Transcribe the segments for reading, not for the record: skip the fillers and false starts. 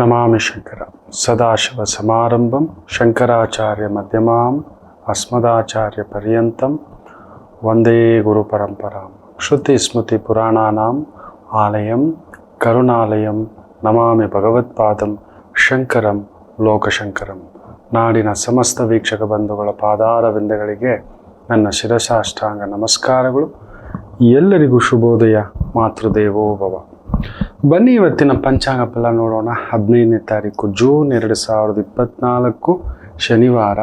ನಮಾಮಿ ಶಂಕರ ಸದಾಶಿವ ಸಮಾರಂಭಂ ಶಂಕರಾಚಾರ್ಯ ಮಧ್ಯಮಾಂ ಅಸ್ಮದಾಚಾರ್ಯ ಪರ್ಯಂತಂ ವಂದೇ ಗುರು ಪರಂಪರಾಂ ಶ್ರುತಿ ಸ್ಮೃತಿ ಪುರಾಣಾನಾಂ ಆಲಯಂ ಕರುಣಾಲಯಂ ನಮಾಮಿ ಭಗವತ್ಪಾದಂ ಶಂಕರಂ ಲೋಕಶಂಕರಂ. ನಾಡಿನ ಸಮಸ್ತ ವೀಕ್ಷಕ ಬಂಧುಗಳ ಪಾದಾರವಿಂದಗಳಿಗೆ ನನ್ನ ಶಿರಸಾಷ್ಟಾಂಗ ನಮಸ್ಕಾರಗಳು. ಎಲ್ಲರಿಗೂ ಶುಭೋದಯ. ಮಾತೃದೇವೋ ಭವ. ಬನ್ನಿ ಇವತ್ತಿನ ಪಂಚಾಂಗ ಫಲ ನೋಡೋಣ. 15ನೇ ತಾರೀಕು ಜೂನ್ 2024 ಶನಿವಾರ,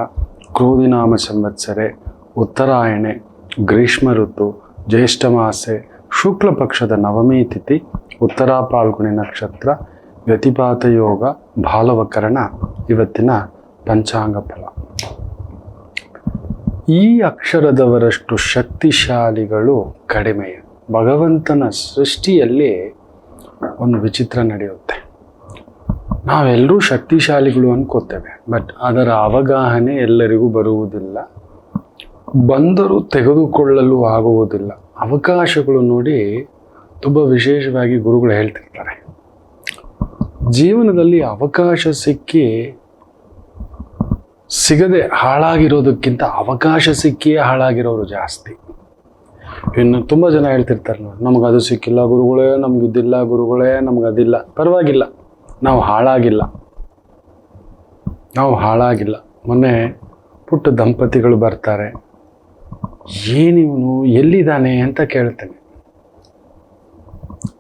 ಕ್ರೋಧಿನಾಮ ಸಂವತ್ಸರೆ, ಉತ್ತರಾಯಣೆ, ಗ್ರೀಷ್ಮ ಋತು, ಜ್ಯೇಷ್ಠ ಮಾಸೆ, ಶುಕ್ಲ ಪಕ್ಷದ ನವಮಿ ತಿಥಿ, ಉತ್ತರಾ ಪಾಲ್ಗುಣಿ ನಕ್ಷತ್ರ, ವ್ಯತಿಪಾತ ಯೋಗ, ಬಾಲವಕರಣ. ಇವತ್ತಿನ ಪಂಚಾಂಗ ಫಲ. ಈ ಅಕ್ಷರದವರಷ್ಟು ಶಕ್ತಿಶಾಲಿಗಳು ಕಡಿಮೆ. ಭಗವಂತನ ಸೃಷ್ಟಿಯಲ್ಲಿ ಒಂದು ವಿಚಿತ್ರ ನಡೆಯುತ್ತೆ. ನಾವೆಲ್ಲರೂ ಶಕ್ತಿಶಾಲಿಗಳು ಅನ್ಕೋತೇವೆ, ಬಟ್ ಅದರ ಅವಗಾಹನೆ ಎಲ್ಲರಿಗೂ ಬರುವುದಿಲ್ಲ, ಬಂದರೂ ತೆಗೆದುಕೊಳ್ಳಲು ಆಗುವುದಿಲ್ಲ. ಅವಕಾಶಗಳು ನೋಡಿ ತುಂಬ ವಿಶೇಷವಾಗಿ ಗುರುಗಳು ಹೇಳ್ತಿರ್ತಾರೆ, ಜೀವನದಲ್ಲಿ ಅವಕಾಶ ಸಿಗದೆ ಹಾಳಾಗಿರೋದಕ್ಕಿಂತ ಅವಕಾಶ ಸಿಕ್ಕಿಯೇ ಹಾಳಾಗಿರೋರು ಜಾಸ್ತಿ. ಇನ್ನು ತುಂಬ ಜನ ಹೇಳ್ತಿರ್ತಾರೆ, ನೋಡಿ ನಮಗದು ಸಿಕ್ಕಿಲ್ಲ ಗುರುಗಳೇ, ನಮಗಿದ್ದಿಲ್ಲ ಗುರುಗಳೇ, ನಮಗದಿಲ್ಲ. ಪರವಾಗಿಲ್ಲ, ನಾವು ಹಾಳಾಗಿಲ್ಲ. ಮೊನ್ನೆ ಪುಟ್ಟ ದಂಪತಿಗಳು ಬರ್ತಾರೆ, ಏನಿವನು ಎಲ್ಲಿದ್ದಾನೆ ಅಂತ ಕೇಳ್ತೇನೆ.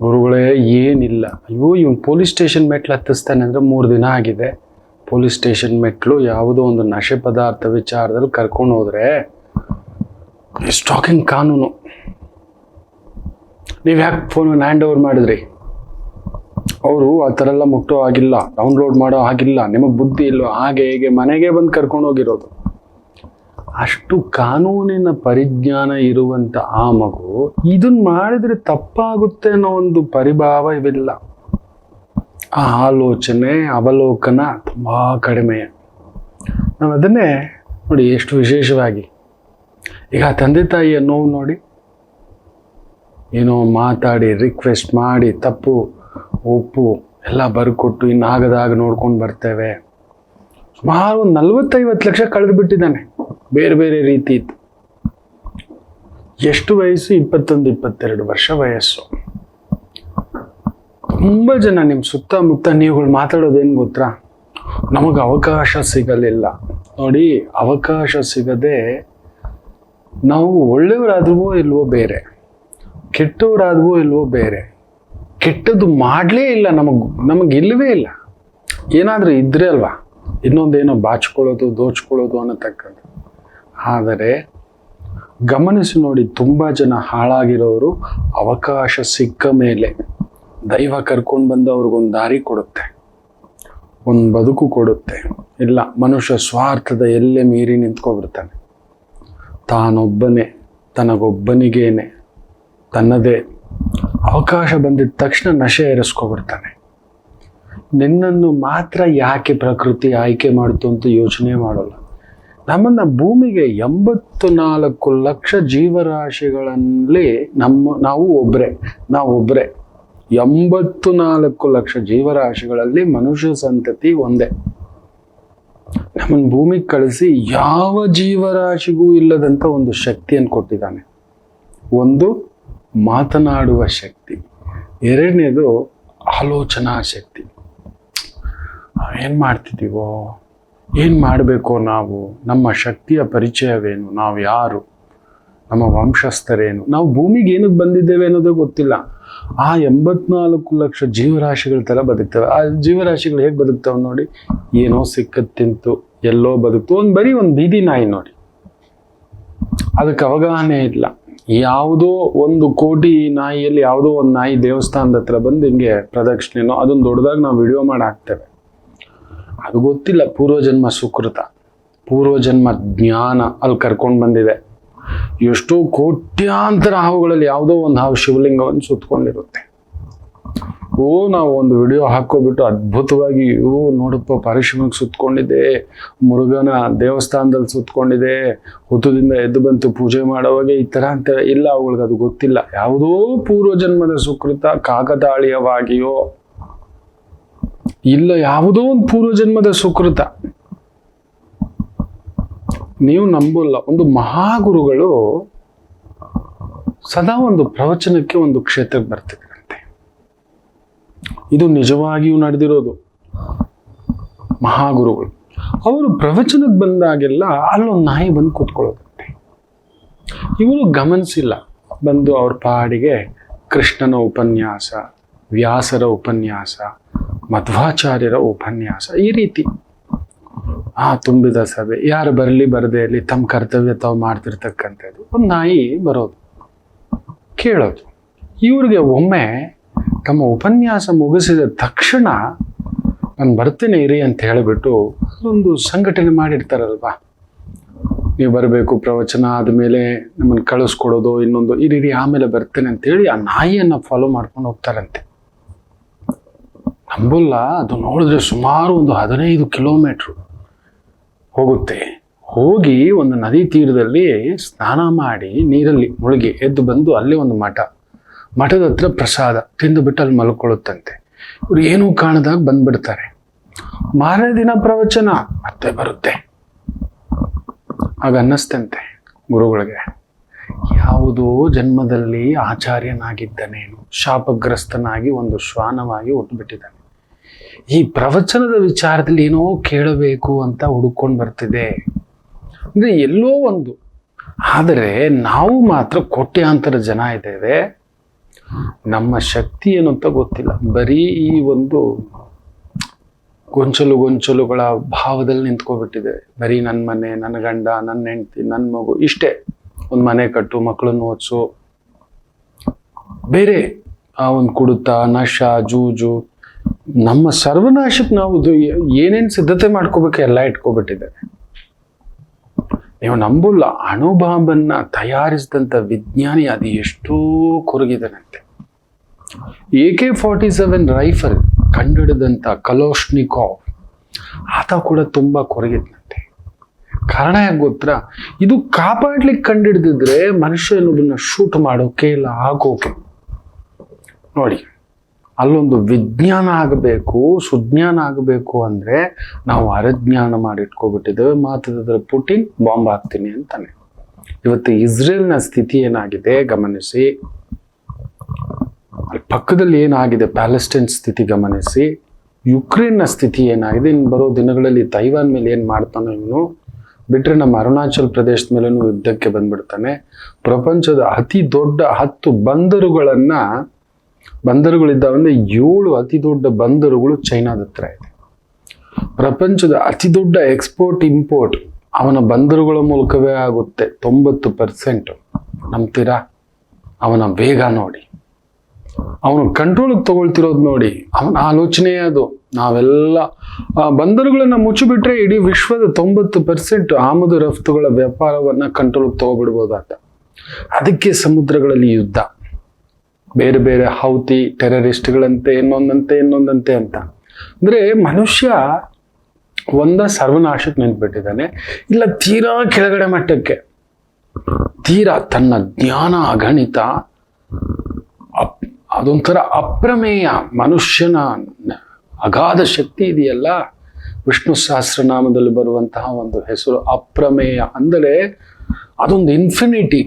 ಗುರುಗಳೇ ಏನಿಲ್ಲ. ಅಯ್ಯೋ ಇವನು ಪೊಲೀಸ್ ಸ್ಟೇಷನ್ ಮೆಟ್ಲು ಹತ್ತಿಸ್ತಾನೆ ಅಂದರೆ 3 ದಿನ ಆಗಿದೆ. ಪೊಲೀಸ್ ಸ್ಟೇಷನ್ ಮೆಟ್ಲು ಯಾವುದೋ ಒಂದು ನಶೆ ಪದಾರ್ಥ ವಿಚಾರದಲ್ಲಿ ಕರ್ಕೊಂಡು ಹೋದರೆ ಸ್ಟಾಕಿಂಗ್ ಕಾನೂನು. ನೀವು ಯಾಕೆ ಫೋನ್ ಹ್ಯಾಂಡ್ ಓವರ್ ಮಾಡಿದ್ರಿ? ಅವರು ಆ ಥರ ಎಲ್ಲ ಮುಟ್ಟೋ ಆಗಿಲ್ಲ, ಡೌನ್ಲೋಡ್ ಮಾಡೋ ಆಗಿಲ್ಲ, ನಿಮಗೆ ಬುದ್ಧಿ ಇಲ್ಲೋ, ಹಾಗೆ ಹೇಗೆ ಮನೆಗೆ ಬಂದು ಕರ್ಕೊಂಡು ಹೋಗಿರೋದು. ಅಷ್ಟು ಕಾನೂನಿನ ಪರಿಜ್ಞಾನ ಇರುವಂಥ ಆ ಮಗು ಇದನ್ನ ಮಾಡಿದ್ರೆ ತಪ್ಪಾಗುತ್ತೆ ಅನ್ನೋ ಒಂದು ಪರಿಭಾವ ಇವಿಲ್ಲ. ಆ ಆಲೋಚನೆ ಅವಲೋಕನ ತುಂಬ ಕಡಿಮೆ. ನಾವು ಅದನ್ನೇ ನೋಡಿ ಎಷ್ಟು ವಿಶೇಷವಾಗಿ ಈಗ ತಂದೆ ತಾಯಿಯ ನೋವು ನೋಡಿ, ಏನೋ ಮಾತಾಡಿ ರಿಕ್ವೆಸ್ಟ್ ಮಾಡಿ ತಪ್ಪು ಒಪ್ಪು ಎಲ್ಲ ಬರ್ಕೊಟ್ಟು ಇನ್ನಾಗದಾಗ ನೋಡ್ಕೊಂಡು ಬರ್ತೇವೆ. ಸುಮಾರು ಒಂದು 40-50 ಲಕ್ಷ ಕಳೆದು ಬಿಟ್ಟಿದ್ದಾನೆ. ಬೇರೆ ಬೇರೆ ರೀತಿ ಇತ್ತು. ಎಷ್ಟು ವಯಸ್ಸು? 21-22 ವರ್ಷ ವಯಸ್ಸು. ತುಂಬ ಜನ ನಿಮ್ಮ ಸುತ್ತಮುತ್ತ ನೀವುಗಳು ಮಾತಾಡೋದೇನು ಗೊತ್ತಾ, ನಮಗೆ ಅವಕಾಶ ಸಿಗಲಿಲ್ಲ. ನೋಡಿ, ಅವಕಾಶ ಸಿಗದೆ ನಾವು ಒಳ್ಳೆಯವರಾದ್ವೋ ಇಲ್ವೋ ಬೇರೆ, ಕೆಟ್ಟವರಾದ್ವೋ ಇಲ್ವೋ ಬೇರೆ. ಕೆಟ್ಟದ್ದು ಮಾಡಲೇ ಇಲ್ಲ, ನಮಗಿಲ್ಲವೇ ಇಲ್ಲ. ಏನಾದರೂ ಇದ್ರೆ ಅಲ್ವಾ ಇನ್ನೊಂದೇನೋ ಬಾಚ್ಕೊಳ್ಳೋದು ದೋಚ್ಕೊಳ್ಳೋದು ಅನ್ನತಕ್ಕದ್ದು. ಆದರೆ ಗಮನಿಸಿ ನೋಡಿ, ತುಂಬ ಜನ ಹಾಳಾಗಿರೋರು ಅವಕಾಶ ಸಿಕ್ಕ ಮೇಲೆ ದೈವ ಕರ್ಕೊಂಡು ಬಂದು ಅವ್ರಿಗೊಂದು ದಾರಿ ಕೊಡುತ್ತೆ, ಒಂದು ಬದುಕು ಕೊಡುತ್ತೆ. ಇಲ್ಲ, ಮನುಷ್ಯ ಸ್ವಾರ್ಥದ ಎಲ್ಲೇ ಮೀರಿ ನಿಂತ್ಕೊಬಿಡ್ತಾನೆ. ತಾನೊಬ್ಬನೇ, ತನಗೊಬ್ಬನಿಗೇನೆ, ತನ್ನದೇ ಅವಕಾಶ ಬಂದಿದ್ದ ತಕ್ಷಣ ನಶೆ ಏರಿಸ್ಕೊಬಿಡ್ತಾನೆ. ನಿನ್ನನ್ನು ಮಾತ್ರ ಯಾಕೆ ಪ್ರಕೃತಿ ಆಯ್ಕೆ ಮಾಡ್ತು ಅಂತ ಯೋಚನೆ ಮಾಡೋಲ್ಲ. ನಮ್ಮನ್ನು ಭೂಮಿಗೆ 84 ಲಕ್ಷ ಜೀವರಾಶಿಗಳಲ್ಲಿ ನಾವು ಒಬ್ಬರೇ 84 ಲಕ್ಷ ಜೀವರಾಶಿಗಳಲ್ಲಿ ಮನುಷ್ಯ ಸಂತತಿ ಒಂದೇ. ನಮ್ಮನ್ನು ಭೂಮಿಗೆ ಕಳಿಸಿ ಯಾವ ಜೀವರಾಶಿಗೂ ಇಲ್ಲದಂಥ ಒಂದು ಶಕ್ತಿಯನ್ನು ಕೊಟ್ಟಿದ್ದಾನೆ. ಒಂದು ಮಾತನಾಡುವ ಶಕ್ತಿ, ಎರಡನೇದು ಆಲೋಚನಾ ಶಕ್ತಿ. ಏನು ಮಾಡ್ತಿದ್ದೀವೋ, ಏನು ಮಾಡಬೇಕೋ, ನಾವು ನಮ್ಮ ಶಕ್ತಿಯ ಪರಿಚಯವೇನು, ನಾವು ಯಾರು, ನಮ್ಮ ವಂಶಸ್ಥರೇನು, ನಾವು ಭೂಮಿಗೆ ಏನಕ್ಕೆ ಬಂದಿದ್ದೇವೆ ಅನ್ನೋದೇ ಗೊತ್ತಿಲ್ಲ. ಆ 84 ಲಕ್ಷ ಜೀವರಾಶಿಗಳ ಥರ ಬದುಕ್ತವೆ. ಆ ಜೀವರಾಶಿಗಳು ಹೇಗೆ ಬದುಕ್ತವೆ ನೋಡಿ, ಏನೋ ಸಿಕ್ಕದ್ ತಿಂತು ಎಲ್ಲೋ ಬದುಕ್ತು. ಬರೀ ಒಂದು ಬೀದಿ ನಾಯಿ ನೋಡಿ, ಅದಕ್ಕೆ ಅವಗಾಹನೆ ಇಲ್ಲ. ಯಾವುದೋ 1 ಕೋಟಿ ನಾಯಿಯಲ್ಲಿ ಯಾವುದೋ ಒಂದು ನಾಯಿ ದೇವಸ್ಥಾನದ ಹತ್ರ ಬಂದು ಹಿಂಗೆ ಪ್ರದಕ್ಷಿಣೆನೋ ಅದನ್ನು ದೊಡ್ಡದಾಗಿ ನಾವು ವಿಡಿಯೋ ಮಾಡಿ ಹಾಕ್ತೇವೆ. ಅದು ಗೊತ್ತಿಲ್ಲ, ಪೂರ್ವಜನ್ಮ ಸುಕೃತ, ಪೂರ್ವಜನ್ಮ ಜ್ಞಾನ ಅಲ್ಲಿ ಕರ್ಕೊಂಡು ಬಂದಿದೆ. ಎಷ್ಟೋ ಕೋಟ್ಯಾಂತರ ಹಾವುಗಳಲ್ಲಿ ಯಾವುದೋ ಒಂದು ಹಾವು ಶಿವಲಿಂಗವನ್ನು ಸುತ್ತಕೊಂಡಿರುತ್ತೆ. ನಾವು ಒಂದು ವಿಡಿಯೋ ಹಾಕೋಬಿಟ್ಟು ಅದ್ಭುತವಾಗಿ ನೋಡಪ್ಪ ಪರಶಿವನಿಗೆ ಸುತ್ತಕೊಂಡಿದೆ, ಮುರುಘನ ದೇವಸ್ಥಾನದಲ್ಲಿ ಸುತ್ತಕೊಂಡಿದೆ, ಹುತ್ತದಿಂದ ಎದ್ದು ಬಂತು ಪೂಜೆ ಮಾಡೋವಾಗ ಈ ಥರ ಅಂತ. ಇಲ್ಲ, ಅವುಗಳಿಗೆ ಅದು ಗೊತ್ತಿಲ್ಲ. ಯಾವುದೋ ಪೂರ್ವಜನ್ಮದ ಸುಕೃತ ಕಾಕತಾಳೀಯವಾಗಿಯೋ ಇಲ್ಲ ಯಾವುದೋ ಒಂದು ಪೂರ್ವಜನ್ಮದ ಸುಕೃತ. ನೀವು ನಂಬಲ್ಲ, ಒಂದು ಮಹಾಗುರುಗಳು ಸದಾ ಒಂದು ಪ್ರವಚನಕ್ಕೆ ಒಂದು ಕ್ಷೇತ್ರಕ್ಕೆ ಬರ್ತಿದ್ರಂತೆ. ಇದು ನಿಜವಾಗಿಯೂ ನಡೆದಿರೋದು. ಮಹಾಗುರುಗಳು ಅವರು ಪ್ರವಚನಕ್ಕೆ ಬಂದಾಗೆಲ್ಲ ಅಲ್ಲೊಂದು ನಾಯಿ ಬಂದು ಕೂತ್ಕೊಳ್ಳೋದಂತೆ. ಇವರು ಗಮನಿಸಿಲ್ಲ. ಬಂದು ಅವ್ರ ಪಾಡಿಗೆ ಕೃಷ್ಣನ ಉಪನ್ಯಾಸ, ವ್ಯಾಸರ ಉಪನ್ಯಾಸ, ಮಧ್ವಾಚಾರ್ಯರ ಉಪನ್ಯಾಸ, ಈ ರೀತಿ ತುಂಬಿದ ಸಭೆ. ಯಾರು ಬರಲಿ ಬರದೇ ಇರಲಿ ತಮ್ಮ ಕರ್ತವ್ಯ ತಾವು ಮಾಡ್ತಿರ್ತಕ್ಕಂಥದ್ದು. ಒಂದು ನಾಯಿ ಬರೋದು, ಕೇಳೋದು. ಇವ್ರಿಗೆ ಒಮ್ಮೆ ತಮ್ಮ ಉಪನ್ಯಾಸ ಮುಗಿಸಿದ ತಕ್ಷಣ ನಾನು ಬರ್ತೇನೆ ಇರಿ ಅಂತ ಹೇಳಿಬಿಟ್ಟು ಒಂದು ಸಂಘಟನೆ ಮಾಡಿರ್ತಾರಲ್ವಾ, ನೀವು ಬರಬೇಕು, ಪ್ರವಚನ ಆದಮೇಲೆ ನಮ್ಮನ್ನು ಕಳಿಸ್ಕೊಡೋದು, ಇನ್ನೊಂದು ಈ ರೀತಿ, ಆಮೇಲೆ ಬರ್ತೇನೆ ಅಂತೇಳಿ ಆ ನಾಯಿಯನ್ನು ಫಾಲೋ ಮಾಡ್ಕೊಂಡು ಹೋಗ್ತಾರಂತೆ. ನಂಬಲ್ಲ, ಅದು ನೋಡಿದ್ರೆ ಸುಮಾರು ಒಂದು 15 ಕಿಲೋಮೀಟ್ರು ಹೋಗುತ್ತೆ. ಹೋಗಿ ಒಂದು ನದಿ ತೀರದಲ್ಲಿ ಸ್ನಾನ ಮಾಡಿ ನೀರಲ್ಲಿ ಮುಳುಗಿ ಎದ್ದು ಬಂದು ಅಲ್ಲಿ ಒಂದು ಮಠದ ಹತ್ರ ಪ್ರಸಾದ ತಿಂದುಬಿಟ್ಟು ಅಲ್ಲಿ ಮಲ್ಕೊಳ್ಳುತ್ತಂತೆ. ಇವ್ರು ಏನೂ ಕಾಣದಾಗ ಬಂದ್ಬಿಡ್ತಾರೆ. ಮಾರನೇ ದಿನ ಪ್ರವಚನ ಮತ್ತೆ ಬರುತ್ತೆ. ಆಗ ಅನ್ನಿಸ್ತಂತೆ ಗುರುಗಳಿಗೆ, ಯಾವುದೋ ಜನ್ಮದಲ್ಲಿ ಆಚಾರ್ಯನಾಗಿದ್ದನೇನು, ಶಾಪಗ್ರಸ್ತನಾಗಿ ಒಂದು ಶ್ವಾನವಾಗಿ ಹುಟ್ಟುಬಿಟ್ಟಿದ್ದಾನೆ. ಈ ಪ್ರವಚನದ ವಿಚಾರದಲ್ಲಿ ಏನೋ ಕೇಳಬೇಕು ಅಂತ ಹುಡುಕೊಂಡು ಬರ್ತಿದೆ ಅಂದ್ರೆ ಎಲ್ಲೋ ಒಂದು. ಆದರೆ ನಾವು ಮಾತ್ರ ಕೋಟ್ಯಾಂತರ ಜನ ಇದ್ದೇವೆ. ನಮ್ಮ ಶಕ್ತಿ ಏನು ಅಂತ ಗೊತ್ತಿಲ್ಲ. ಬರೀ ಈ ಒಂದು ಗೊಂಚಲುಗಳ ಭಾವದಲ್ಲಿ ನಿಂತ್ಕೊಬಿಟ್ಟಿದೆ. ಬರೀ ನನ್ನ ಮನೆ, ನನ್ನ ಗಂಡ, ನನ್ನ ಹೆಂಡತಿ, ನನ್ನ ಮಗು, ಇಷ್ಟೇ. ಒಂದು ಮನೆ ಕಟ್ಟು, ಮಕ್ಕಳನ್ನು ಓದಿಸು, ಬೇರೆ ಆ ಒಂದು ಕುಡಿತ, ನಶ, ಜೂಜು, ನಮ್ಮ ಸರ್ವನಾಶಕ್ಕೆ ನಾವು ಏನೇನು ಸಿದ್ಧತೆ ಮಾಡ್ಕೋಬೇಕು ಎಲ್ಲ ಇಟ್ಕೊಬಿಟ್ಟಿದ್ದಾರೆ. ನೀವು ನಂಬಲ್ಲ, ಅಣುಬಾಂಬನ್ನ ತಯಾರಿಸಿದಂಥ ವಿಜ್ಞಾನಿ ಅದು ಎಷ್ಟೋ ಕೊರಗಿದನಂತೆ. AK-47 ರೈಫಲ್ ಕಂಡುಹಿಡಿದಂಥ ಕಲೋಶ್ನಿಕೋವ್ ಆತ ಕೂಡ ತುಂಬಾ ಕೊರಗಿದ್ನಂತೆ. ಕಾರಣ ಯಾಕೆ ಗೊತ್ತಾ? ಇದು ಕಾಪಾಡ್ಲಿಕ್ಕೆ ಕಂಡಿಡ್ದಿದ್ರೆ ಮನುಷ್ಯನೊಬ್ಬನ್ನ ಶೂಟ್ ಮಾಡೋಕೆ ಇಲ್ಲ, ಆಗೋಕೆ. ನೋಡಿ, ಅಲ್ಲೊಂದು ವಿಜ್ಞಾನ ಆಗಬೇಕು, ಸುಜ್ಞಾನ ಆಗಬೇಕು ಅಂದ್ರೆ ನಾವು ಅರಜ್ಞಾನ ಮಾಡಿಟ್ಕೊಬಿಟ್ಟಿದ್ದೇವೆ. ಮಾತಾಡಿದ್ರೆ ಪುಟಿನ್ ಬಾಂಬ್ ಹಾಕ್ತೀನಿ ಅಂತಾನೆ. ಇವತ್ತು ಇಸ್ರೇಲ್ನ ಸ್ಥಿತಿ ಏನಾಗಿದೆ ಗಮನಿಸಿ. ಅಲ್ಲಿ ಪಕ್ಕದಲ್ಲಿ ಏನಾಗಿದೆ ಪ್ಯಾಲೆಸ್ಟೈನ್ ಸ್ಥಿತಿ ಗಮನಿಸಿ. ಯುಕ್ರೇನ್ನ ಸ್ಥಿತಿ ಏನಾಗಿದೆ. ಇನ್ನು ಬರೋ ದಿನಗಳಲ್ಲಿ ತೈವಾನ್ ಮೇಲೆ ಏನು ಮಾಡ್ತಾನೋ ಇವನು, ಬಿಟ್ರೆ ನಮ್ಮ ಅರುಣಾಚಲ್ ಪ್ರದೇಶದ ಮೇಲೂ ಯುದ್ಧಕ್ಕೆ ಬಂದ್ಬಿಡ್ತಾನೆ. ಪ್ರಪಂಚದ ಅತಿ ದೊಡ್ಡ 10 ಬಂದರುಗಳಿದ್ದಾವಂದ್ರೆ 7 ಅತಿ ದೊಡ್ಡ ಬಂದರುಗಳು ಚೈನಾದ ಹತ್ರ ಇದೆ. ಪ್ರಪಂಚದ ಅತಿ ದೊಡ್ಡ ಎಕ್ಸ್ಪೋರ್ಟ್ ಇಂಪೋರ್ಟ್ ಅವನ ಬಂದರುಗಳ ಮೂಲಕವೇ ಆಗುತ್ತೆ. 90%. ನಂಬ್ತೀರಾ? ಅವನ ವೇಗ ನೋಡಿ, ಅವನು ಕಂಟ್ರೋಲಿಗೆ ತಗೊಳ್ತಿರೋದು ನೋಡಿ, ಅವನ ಆಲೋಚನೆ ಅದು. ನಾವೆಲ್ಲ ಬಂದರುಗಳನ್ನ ಮುಚ್ಚಿಬಿಟ್ರೆ ಇಡೀ ವಿಶ್ವದ 90% ಆಮದು ರಫ್ತುಗಳ ವ್ಯಾಪಾರವನ್ನ ಕಂಟ್ರೋಲಿಗೆ ತಗೊಬಿಡ್ಬೋದಾತ. ಅದಕ್ಕೆ ಸಮುದ್ರಗಳಲ್ಲಿ ಯುದ್ಧ, ಬೇರೆ ಬೇರೆ ಹೌತಿ ಟೆರರಿಸ್ಟ್ಗಳಂತೆ, ಇನ್ನೊಂದಂತೆ ಅಂತ. ಅಂದ್ರೆ ಮನುಷ್ಯ ಸರ್ವನಾಶಕ್ಕೆ ನಿಂತ್ಬಿಟ್ಟಿದ್ದಾನೆ, ಇಲ್ಲ ತೀರಾ ಕೆಳಗಡೆ ಮಟ್ಟಕ್ಕೆ, ತೀರಾ ತನ್ನ ಜ್ಞಾನ ಅಗಣಿತ, ಅದೊಂಥರ ಅಪ್ರಮೇಯ ಮನುಷ್ಯನ ಅಗಾಧ ಶಕ್ತಿ ಇದೆಯಲ್ಲ. ವಿಷ್ಣು ಸಹಸ್ರನಾಮದಲ್ಲಿ ಬರುವಂತಹ ಒಂದು ಹೆಸರು ಅಪ್ರಮೇಯ. ಅಂದರೆ ಅದೊಂದು ಇನ್ಫಿನಿಟಿ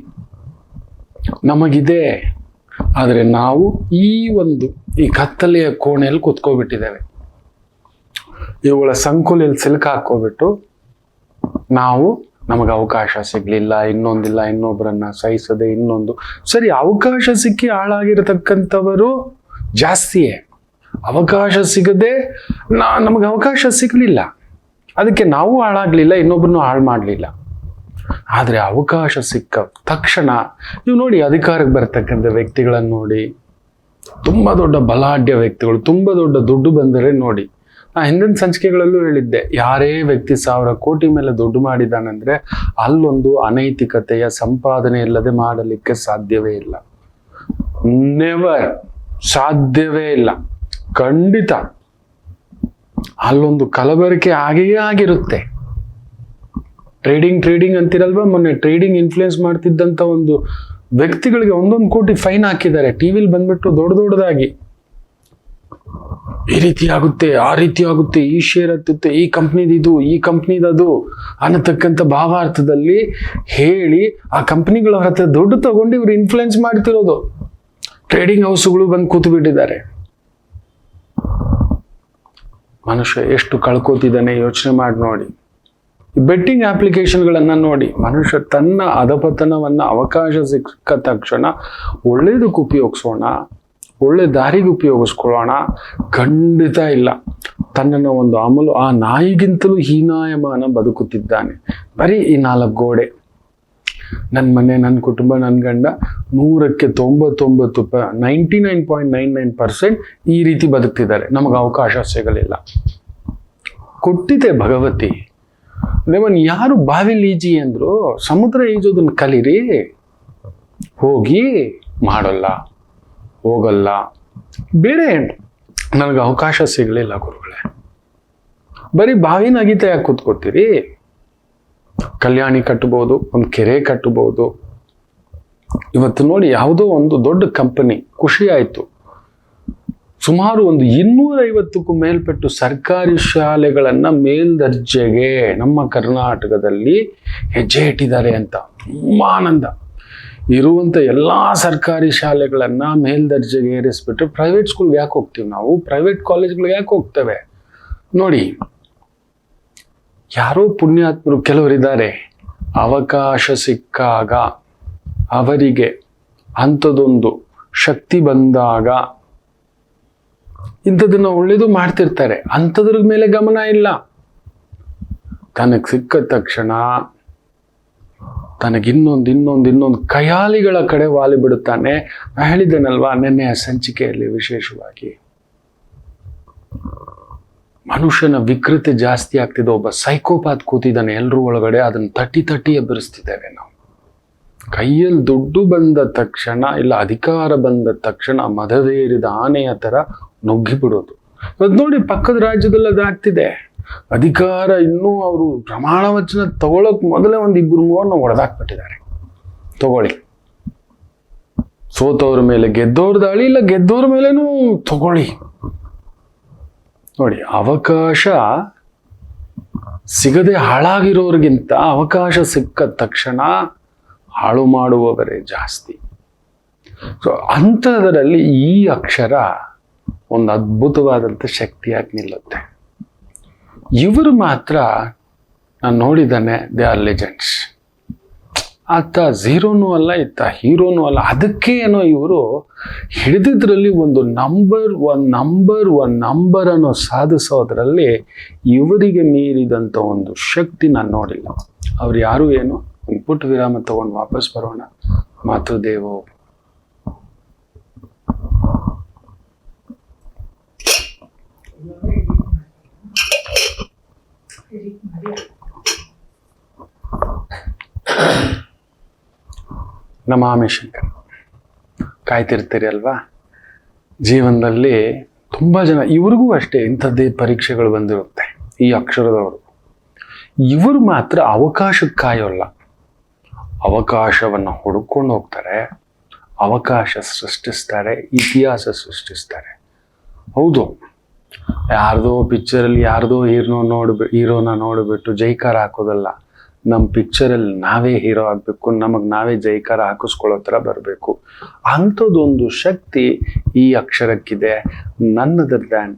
ನಮಗಿದೆ. ಆದರೆ ನಾವು ಈ ಕತ್ತಲೆಯ ಕೋಣೆಯಲ್ಲಿ ಕುತ್ಕೋಬಿಟ್ಟಿದ್ದೇವೆ. ಇವುಗಳ ಸಂಕುಲಲ್ಲಿ ಸಿಲುಕಾಕೋಬಿಟ್ಟು ನಮಗೆ ಅವಕಾಶ ಸಿಗ್ಲಿಲ್ಲ, ಇನ್ನೊಂದಿಲ್ಲ, ಇನ್ನೊಬ್ಬರನ್ನ ಸಹಿಸದೆ ಇನ್ನೊಂದು. ಸರಿ, ಅವಕಾಶ ಸಿಕ್ಕಿ ಹಾಳಾಗಿರತಕ್ಕಂಥವರು ಜಾಸ್ತಿಯೇ. ಅವಕಾಶ ಸಿಗದೆ ನಮಗೆ ಅವಕಾಶ ಸಿಗಲಿಲ್ಲ, ಅದಕ್ಕೆ ನಾವು ಹಾಳಾಗ್ಲಿಲ್ಲ, ಇನ್ನೊಬ್ಬರನ್ನು ಹಾಳು ಮಾಡಲಿಲ್ಲ. ಆದರೆ ಅವಕಾಶ ಸಿಕ್ಕ ತಕ್ಷಣ ನೀವು ನೋಡಿ, ಅಧಿಕಾರಕ್ಕೆ ಬರ್ತಕ್ಕಂಥ ವ್ಯಕ್ತಿಗಳನ್ನು ನೋಡಿ, ತುಂಬ ದೊಡ್ಡ ಬಲಾಢ್ಯ ವ್ಯಕ್ತಿಗಳು, ತುಂಬ ದೊಡ್ಡ ದುಡ್ಡು ಬಂದರೆ ನೋಡಿ. ಹಿಂದಿನ ಸಂಚಿಕೆಗಳಲ್ಲೂ ಹೇಳಿದ್ದೆ, ಯಾರೇ ವ್ಯಕ್ತಿ 1000 ಕೋಟಿ ಮೇಲೆ ದುಡ್ಡು ಮಾಡಿದಾನಂದ್ರೆ ಅಲ್ಲೊಂದು ಅನೈತಿಕತೆಯ ಸಂಪಾದನೆ ಇಲ್ಲದೆ ಮಾಡಲಿಕ್ಕೆ ಸಾಧ್ಯವೇ ಇಲ್ಲ. ನೆವರ್, ಸಾಧ್ಯವೇ ಇಲ್ಲ. ಖಂಡಿತ ಅಲ್ಲೊಂದು ಕಲಬೆರಕೆ ಆಗೇ ಆಗಿರುತ್ತೆ. ಟ್ರೇಡಿಂಗ್ ಅಂತಿರಲ್ವಾ, ಮೊನ್ನೆ ಟ್ರೇಡಿಂಗ್ ಇನ್ಫ್ಲೂಯೆನ್ಸ್ ಮಾಡ್ತಿದ್ದಂಥ ಒಂದು ವ್ಯಕ್ತಿಗಳಿಗೆ 1 ಕೋಟಿ ಫೈನ್ ಹಾಕಿದ್ದಾರೆ. ಟಿವಿಲಿ ಬಂದ್ಬಿಟ್ಟು ದೊಡ್ಡದಾಗಿ. ಈ ರೀತಿ ಆಗುತ್ತೆ, ಆ ರೀತಿ ಆಗುತ್ತೆ, ಈ ಶೇರ್ ಹತ್ತುತ್ತೆ, ಈ ಕಂಪ್ನಿದಿದು, ಈ ಕಂಪ್ನಿದದು ಅನ್ನತಕ್ಕಂಥ ಭಾವಾರ್ಥದಲ್ಲಿ ಹೇಳಿ ಆ ಕಂಪ್ನಿಗಳ ಹತ್ರ ದುಡ್ಡು ತಗೊಂಡು ಇವರು ಇನ್ಫ್ಲುಯೆನ್ಸ್ ಮಾಡ್ತಿರೋದು. ಟ್ರೇಡಿಂಗ್ ಹೌಸ್ಗಳು ಬಂದು ಕೂತು ಬಿಟ್ಟಿದ್ದಾರೆ. ಮನುಷ್ಯ ಎಷ್ಟು ಕಳ್ಕೋತಿದ್ದಾನೆ ಯೋಚನೆ ಮಾಡಿ ನೋಡಿ. ಬೆಟ್ಟಿಂಗ್ ಅಪ್ಲಿಕೇಶನ್ಗಳನ್ನು ನೋಡಿ. ಮನುಷ್ಯ ತನ್ನ ಅಧಪತನವನ್ನ ಅವಕಾಶ ಸಿಕ್ಕ ತಕ್ಷಣ ಒಳ್ಳೇದಕ್ಕೆ ಉಪಯೋಗಿಸೋಣ, ಒಳ್ಳೆ ದಾರಿಗೆ ಉಪಯೋಗಿಸ್ಕೊಳ್ಳೋಣ, ಖಂಡಿತ ಇಲ್ಲ. ತನ್ನನ್ನು ಒಂದು ಆ ನಾಯಿಗಿಂತಲೂ ಹೀನಾಯಮಾನ ಬದುಕುತ್ತಿದ್ದಾನೆ. ಬರೀ ಈ 4 ಗೋಡೆ, ನನ್ನ ಮನೆ, ನನ್ನ ಕುಟುಂಬ, ನನ್ನ ಗಂಡ, 100ಕ್ಕೆ 99.99% ಈ ರೀತಿ ಬದುಕ್ತಿದ್ದಾರೆ. ನಮಗೆ ಅವಕಾಶ ಸಿಗಲಿಲ್ಲ. ಕೊಟ್ಟಿದೆ ಭಗವತಿ. ನಿಮ್ಮನ್ನು ಯಾರು ಬಾವಿಲಿ ಈಜಿ ಅಂದ್ರು? ಸಮುದ್ರ ಈಜೋದನ್ನ ಕಲೀರಿ. ಹೋಗಿ ಮಾಡಲ್ಲ, ಹೋಗಲ್ಲ, ಬೇರೆ ನನಗೆ ಅವಕಾಶ ಸಿಗಲಿಲ್ಲ ಗುರುಗಳೇ. ಬರೀ ಬಾವಿನ ಅಗಿತ ಯಾಕೆ ಕೂತ್ಕೋತೀರಿ? ಕಲ್ಯಾಣಿ ಕಟ್ಟಬಹುದು, ಒಂದು ಕೆರೆ ಕಟ್ಟಬಹುದು. ಇವತ್ತು ನೋಡಿ, ಯಾವುದೋ ಒಂದು ದೊಡ್ಡ ಕಂಪನಿ, ಖುಷಿ ಆಯ್ತು, ಸುಮಾರು ಒಂದು 250ಕ್ಕೂ ಮೇಲ್ಪಟ್ಟು ಸರ್ಕಾರಿ ಶಾಲೆಗಳನ್ನ ಮೇಲ್ದರ್ಜೆಗೆ ನಮ್ಮ ಕರ್ನಾಟಕದಲ್ಲಿ ಹೆಜ್ಜೆ ಇಟ್ಟಿದ್ದಾರೆ ಅಂತ ತುಂಬಾ ಆನಂದ. ಇರುವಂತ ಎಲ್ಲಾ ಸರ್ಕಾರಿ ಶಾಲೆಗಳನ್ನ ಮೇಲ್ದರ್ಜೆಗೆ ಏರಿಸ್ಬಿಟ್ಟು ಪ್ರೈವೇಟ್ ಸ್ಕೂಲ್ಗೆ ಯಾಕೆ ಹೋಗ್ತೀವಿ ನಾವು? ಪ್ರೈವೇಟ್ ಕಾಲೇಜ್ಗಳಿಗೆ ಯಾಕೆ ಹೋಗ್ತೇವೆ? ನೋಡಿ, ಯಾರೋ ಪುಣ್ಯಾತ್ಮರು ಕೆಲವರಿದ್ದಾರೆ, ಅವಕಾಶ ಸಿಕ್ಕಾಗ ಅವರಿಗೆ ಅಂಥದ್ದೊಂದು ಶಕ್ತಿ ಬಂದಾಗ ಇಂಥದನ್ನ ಒಳ್ಳೇದು ಮಾಡ್ತಿರ್ತಾರೆ. ಅಂಥದ್ರ ಮೇಲೆ ಗಮನ ಇಲ್ಲ. ತನಗೆ ಸಿಕ್ಕ ತಕ್ಷಣ ತನಗಿನ್ನೊಂದು ಖಯಾಲಿಗಳ ಕಡೆ ವಾಲಿ ಬಿಡುತ್ತಾನೆ. ಹೇಳಿದ್ದೇನಲ್ವಾ ನಿನ್ನೆಯ ಸಂಚಿಕೆಯಲ್ಲಿ, ವಿಶೇಷವಾಗಿ ಮನುಷ್ಯನ ವಿಕೃತಿ ಜಾಸ್ತಿ ಆಗ್ತಿದೆ. ಒಬ್ಬ ಸೈಕೋಪಾತ್ ಕೂತಿದ್ದಾನೆ ಎಲ್ಲರೂ ಒಳಗಡೆ, ಅದನ್ನು ತಟ್ಟಿ ಎಬ್ಬರಿಸ್ತಿದ್ದೇವೆ ನಾವು. ಕೈಯಲ್ಲಿ ದುಡ್ಡು ಬಂದ ತಕ್ಷಣ, ಇಲ್ಲ ಅಧಿಕಾರ ಬಂದ ತಕ್ಷಣ ಮದದೇರಿದ ಆನೆಯ ತರ ನುಗ್ಗಿ ಬಿಡೋದು. ಇವತ್ತು ನೋಡಿ, ಪಕ್ಕದ ರಾಜ್ಯದಲ್ಲಿ ಅದಾಗ್ತಿದೆ. ಅಧಿಕಾರ ಇನ್ನೂ ಅವರು ಪ್ರಮಾಣ ವಚನ ತಗೊಳಕ್ ಮೊದಲೇ 1-2-3 ಹೊಡೆದಾಕ್ಬಿಟ್ಟಿದ್ದಾರೆ. ತಗೊಳ್ಳಿ, ಸೋತವ್ರ ಮೇಲೆ ಗೆದ್ದವ್ರ ದಾಳಿ, ಇಲ್ಲ ಗೆದ್ದವ್ರ ಮೇಲೇನೂ ತಗೊಳ್ಳಿ. ನೋಡಿ, ಅವಕಾಶ ಸಿಗದೆ ಹಾಳಾಗಿರೋರಿಗಿಂತ ಅವಕಾಶ ಸಿಕ್ಕ ತಕ್ಷಣ ಹಾಳು ಮಾಡುವವರೇ ಜಾಸ್ತಿ. ಸೊ ಅಂಥದ್ರಲ್ಲಿ ಈ ಅಕ್ಷರ ಒಂದು ಅದ್ಭುತವಾದಂಥ ಶಕ್ತಿಯಾಗಿ ನಿಲ್ಲುತ್ತೆ. ಇವರು ಮಾತ್ರ ನಾನು ನೋಡಿದ್ದಾನೆ, ದೇ ಆರ್ ಲೆಜೆಂಡ್ಸ್. ಆತ ಝೀರೋನೂ ಅಲ್ಲ, ಇತ್ತ ಹೀರೋನೂ ಅಲ್ಲ. ಅದಕ್ಕೆ ಏನೋ ಇವರು ಹಿಡಿದಿದ್ರಲ್ಲಿ ಒಂದು ನಂಬರ್ ಅನ್ನೋ ಸಾಧಿಸೋದ್ರಲ್ಲಿ ಇವರಿಗೆ ಮೀರಿದಂಥ ಒಂದು ಶಕ್ತಿ ನಾನು ನೋಡಿಲ್ಲ. ಅವ್ರು ಯಾರು ಏನು, ಒಂದು ಪುಟ್ಟ ವಿರಾಮ ತಗೊಂಡು ವಾಪಸ್ ಬರೋಣ. ಮಾತೃದೇವೋ ನಮಾಮಿ ಶಂಕರ. ಕಾಯ್ತಿರ್ತೀರಿ ಅಲ್ವಾ? ಜೀವನದಲ್ಲಿ ತುಂಬ ಜನ, ಇವ್ರಿಗೂ ಅಷ್ಟೇ ಇಂಥದ್ದೇ ಪರೀಕ್ಷೆಗಳು ಬಂದಿರುತ್ತೆ ಈ ಅಕ್ಷರದವರು. ಇವರು ಮಾತ್ರ ಅವಕಾಶಕ್ಕೆ ಕಾಯೋಲ್ಲ, ಅವಕಾಶವನ್ನು ಹುಡುಕೊಂಡು ಹೋಗ್ತಾರೆ, ಅವಕಾಶ ಸೃಷ್ಟಿಸ್ತಾರೆ, ಇತಿಹಾಸ ಸೃಷ್ಟಿಸ್ತಾರೆ. ಹೌದು, ಯಾರ್ದೋ ಪಿಕ್ಚರಲ್ಲಿ ಯಾರ್ದೋ ಹೀರೋನ ನೋಡಿಬಿಟ್ಟು ಜೈಕಾರ ಹಾಕೋದಲ್ಲ. ನಮ್ಮ ಪಿಕ್ಚರಲ್ಲಿ ನಾವೇ ಹೀರೋ ಆಗಬೇಕು, ನಮಗೆ ನಾವೇ ಜೈಕಾರ ಹಾಕಿಸ್ಕೊಳ್ಳೋ ಥರ ಬರಬೇಕು. ಅಂಥದ್ದೊಂದು ಶಕ್ತಿ ಈ ಅಕ್ಷರಕ್ಕಿದೆ. None other than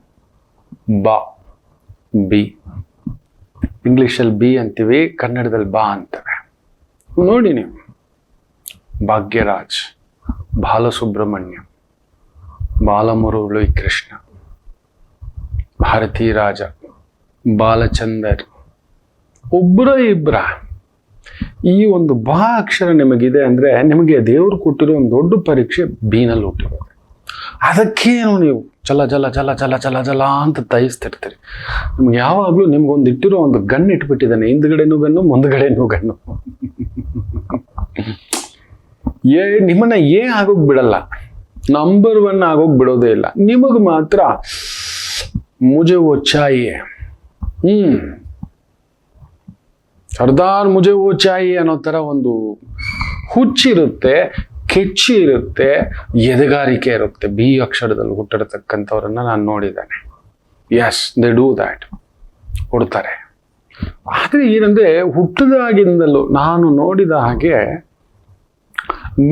B. ಇಂಗ್ಲೀಷಲ್ಲಿ ಬಿ ಅಂತೀವಿ, ಕನ್ನಡದಲ್ಲಿ ಬಾ ಅಂತವೆ. ನೋಡಿ ನೀವು, ಭಾಗ್ಯರಾಜ್, ಬಾಲಸುಬ್ರಹ್ಮಣ್ಯ, ಬಾಲಮುರಳಿ ಕೃಷ್ಣ, ಭಾರತೀ ರಾಜ, ಬಾಲಚಂದರ್, ಒಬ್ಬರ ಇಬ್ಬರ. ಈ ಒಂದು ಬಾ ಅಕ್ಷರ ನಿಮಗಿದೆ ಅಂದ್ರೆ ನಿಮಗೆ ದೇವರು ಕೊಟ್ಟಿರೋ ಒಂದು ದೊಡ್ಡ ಪರೀಕ್ಷೆ ಬೀನಲ್ಲಿ ಹುಟ್ಟಿರೋದು. ಅದಕ್ಕೇನು ನೀವು ಚಲ ಜಲ ಜಲ ಜಲ ಜಲ ಜಲ ಅಂತ ತಯಿಸ್ತಿರ್ತೀರಿ. ನಿಮ್ಗೆ ಯಾವಾಗಲೂ ನಿಮ್ಗೊಂದು ಇಟ್ಟಿರೋ ಒಂದು ಗನ್ ಇಟ್ಬಿಟ್ಟಿದ್ದಾನೆ, ಹಿಂದ್ಗಡೆನೂ ಗನ್ನು ಮುಂದ್ಗಡೆನೂ ಗನ್ನು. ನಿಮ್ಮನ್ನ ಆಗೋಗ್ ಬಿಡಲ್ಲ, ನಂಬರ್ 1 ಆಗೋಗ್ ಬಿಡೋದೇ ಇಲ್ಲ. ನಿಮಗ್ ಮಾತ್ರ ಮುಜೆ ಓ ಚಾಹಿಯೆ, ಸರ್ದಾರ್ ಮುಜೆ ಓ ಚಾಹಿಯೆ ಅನ್ನೋ ತರ ಒಂದು ಹುಚ್ಚಿರುತ್ತೆ, ಕೆಚ್ಚಿ ಇರುತ್ತೆ, ಎದೆಗಾರಿಕೆ ಇರುತ್ತೆ. ಬಿ ಅಕ್ಷರದಲ್ಲಿ ಹುಟ್ಟಿರತಕ್ಕಂಥವ್ರನ್ನ ನಾನು ನೋಡಿದ್ದೇನೆ. ಎಸ್ ದೇ ಡೂ ದ್ಯಾಟ್, ಕೊಡ್ತಾರೆ. ಆದರೆ ಏನಂದರೆ ಹುಟ್ಟಿದಾಗಿಂದಲೂ ನಾನು ನೋಡಿದ ಹಾಗೆ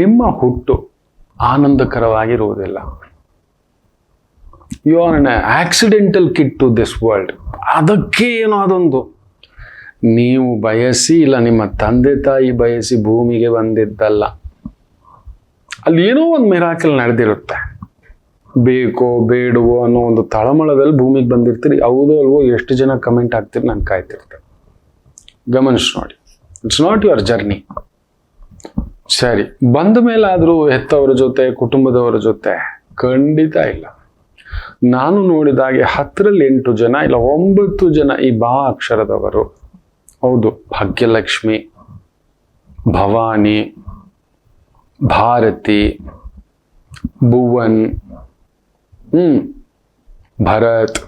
ನಿಮ್ಮ ಹುಟ್ಟು ಆನಂದಕರವಾಗಿರುವುದಿಲ್ಲ. You are an accidental kid to this world. ಅದಕ್ಕೆ ಏನೋ ಅದೊಂದು ನೀವು ಬಯಸಿ ಇಲ್ಲ ನಿಮ್ಮ ತಂದೆ ತಾಯಿ ಬಯಸಿ ಭೂಮಿಗೆ ಬಂದಿದ್ದಲ್ಲ. ಅಲ್ಲಿ ಏನೋ ಒಂದು ಮಿರಾಕಲ್ ನಡೆದಿರುತ್ತೆ. ಬೇಕೋ ಬೇಡವೋ ಅನ್ನೋ ಒಂದು ತಳಮಳದಲ್ಲಿ ಭೂಮಿಗೆ ಬಂದಿರ್ತೀರಿ. ಹೌದೋ ಅಲ್ವೋ ಎಷ್ಟು ಜನ ಕಮೆಂಟ್ ಆಗ್ತೀರಿ ನಾನು ಕಾಯ್ತಿರ್ತೇನೆ. ಗಮನಿಸಿ ನೋಡಿ, ಇಟ್ಸ್ ನಾಟ್ ಯುವರ್ ಜರ್ನಿ. ಸರಿ, ಬಂದ ಮೇಲಾದರೂ ಹೆತ್ತವರ ಜೊತೆ ಕುಟುಂಬದವರ ಜೊತೆ ಖಂಡಿತ ಇಲ್ಲ. ನಾನು ನೋಡಿದಾಗೆ 10ರಲ್ಲಿ 8 ಜನ ಇಲ್ಲ 9 ಜನ ಈ ಬಾ ಅಕ್ಷರದವರು. ಹೌದು, ಭಾಗ್ಯಲಕ್ಷ್ಮಿ, ಭವಾನಿ, ಭಾರತಿ, ಭುವನ್, ಭರತ್.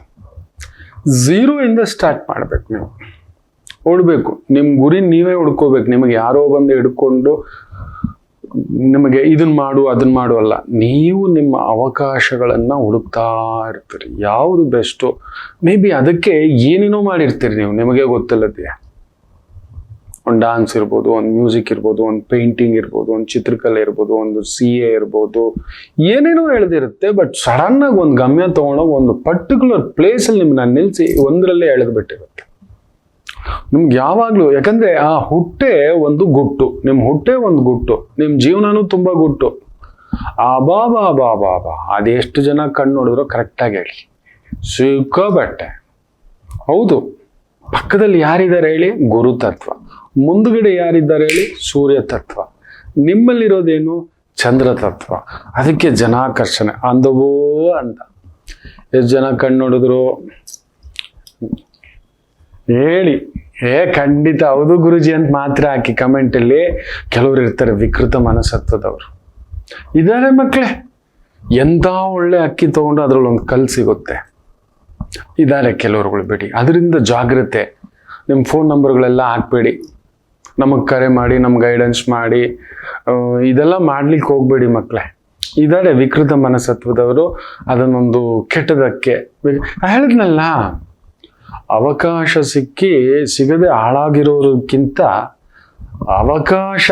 0 ಇಂದ ಸ್ಟಾರ್ಟ್ ಮಾಡ್ಬೇಕು. ನೀವು ಓಡಬೇಕು. ನಿಮ್ಮ ಗುರಿ ನೀವೇ ಹುಡ್ಕೋಬೇಕು. ನಿಮಗೆ ಯಾರೋ ಬಂದು ಹಿಡ್ಕೊಂಡು ನಿಮಗೆ ಇದನ್ನ ಮಾಡು ಅದನ್ನ ಮಾಡು ಅಲ್ಲ. ನೀವು ನಿಮ್ಮ ಅವಕಾಶಗಳನ್ನ ಹುಡುಕ್ತಾ ಇರ್ತೀರಿ. ಯಾವುದು ಬೆಸ್ಟು, ಮೇ ಬಿ ಅದಕ್ಕೆ ಏನೇನೋ ಮಾಡಿರ್ತೀರಿ ನೀವು, ನಿಮಗೆ ಗೊತ್ತಿಲ್ಲದೆ. ಒಂದು ಡಾನ್ಸ್ ಇರ್ಬೋದು, ಒಂದು ಮ್ಯೂಸಿಕ್ ಇರ್ಬೋದು, ಒಂದು ಪೇಂಟಿಂಗ್ ಇರ್ಬೋದು, ಒಂದು ಚಿತ್ರಕಲೆ ಇರ್ಬೋದು, ಒಂದು CA ಇರ್ಬೋದು, ಏನೇನೋ ಎಳೆದಿರುತ್ತೆ. ಬಟ್ ಸಡನ್ ಆಗಿ ಒಂದು ಗಮ್ಯ ತಗೊಂಡೋಗಿ ಒಂದು ಪರ್ಟಿಕ್ಯುಲರ್ ಪ್ಲೇಸಲ್ಲಿ ನಿಮ್ಮನ್ನ ನಿಲ್ಲಿಸಿ ಒಂದರಲ್ಲೇ ಎಳೆದ್ಬಿಟ್ಟಿರುತ್ತೆ. ನಿಮ್ಗೆ ಯಾವಾಗ್ಲೂ, ಯಾಕಂದ್ರೆ ಆ ಹುಟ್ಟೆ ಒಂದು ಗುಟ್ಟು, ನಿಮ್ ಹುಟ್ಟೆ ಒಂದು ಗುಟ್ಟು, ನಿಮ್ ಜೀವನನೂ ತುಂಬಾ ಗುಟ್ಟು. ಬಾ ಅದೆಷ್ಟು ಜನ ಕಣ್ಣು ನೋಡಿದ್ರು ಕರೆಕ್ಟಾಗಿ ಹೇಳಿ, ಸಿಕ್ಕಾಬಟ್ಟೆ. ಹೌದು, ಪಕ್ಕದಲ್ಲಿ ಯಾರಿದ್ದಾರೆ ಹೇಳಿ, ಗುರು ತತ್ವ. ಮುಂದುಗಡೆ ಯಾರಿದ್ದಾರೆ ಹೇಳಿ, ಸೂರ್ಯ ತತ್ವ. ನಿಮ್ಮಲ್ಲಿರೋದೇನು, ಚಂದ್ರ ತತ್ವ. ಅದಕ್ಕೆ ಜನಾಕರ್ಷಣೆ ಅಂದವೋ ಅಂತ. ಎಷ್ಟು ಜನ ಕಣ್ಣು ನೋಡಿದ್ರು ಹೇಳಿ, ಖಂಡಿತ ಹೌದು ಗುರುಜಿ ಅಂತ ಮಾತ್ರ ಹಾಕಿ ಕಮೆಂಟಲ್ಲಿ. ಕೆಲವರು ಇರ್ತಾರೆ ವಿಕೃತ ಮನಸತ್ವದವರು ಇದ್ದಾರೆ ಮಕ್ಕಳೇ. ಎಂಥ ಒಳ್ಳೆ ಅಕ್ಕಿ ತಗೊಂಡು ಅದ್ರಲ್ಲಿ ಒಂದು ಕಲ್ಲು ಸಿಗುತ್ತೆ. ಇದ್ದಾರೆ ಕೆಲವರುಗಳು, ಬಿಡಿ. ಅದರಿಂದ ಜಾಗ್ರತೆ. ನಿಮ್ಮ ಫೋನ್ ನಂಬರ್ಗಳೆಲ್ಲ ಹಾಕ್ಬೇಡಿ. ನಮಗೆ ಕರೆ ಮಾಡಿ, ನಮ್ಗೆ ಗೈಡೆನ್ಸ್ ಮಾಡಿ, ಇದೆಲ್ಲ ಮಾಡ್ಲಿಕ್ಕೆ ಹೋಗ್ಬೇಡಿ ಮಕ್ಕಳೇ. ಇದ್ದಾರೆ ವಿಕೃತ ಮನಸತ್ವದವರು. ಅದನ್ನೊಂದು ಕೆಟ್ಟದಕ್ಕೆ ಹೇಳಿದ್ನಲ್ಲ, ಅವಕಾಶ ಸಿಗದೆ ಹಾಳಾಗಿರೋದಕ್ಕಿಂತ ಅವಕಾಶ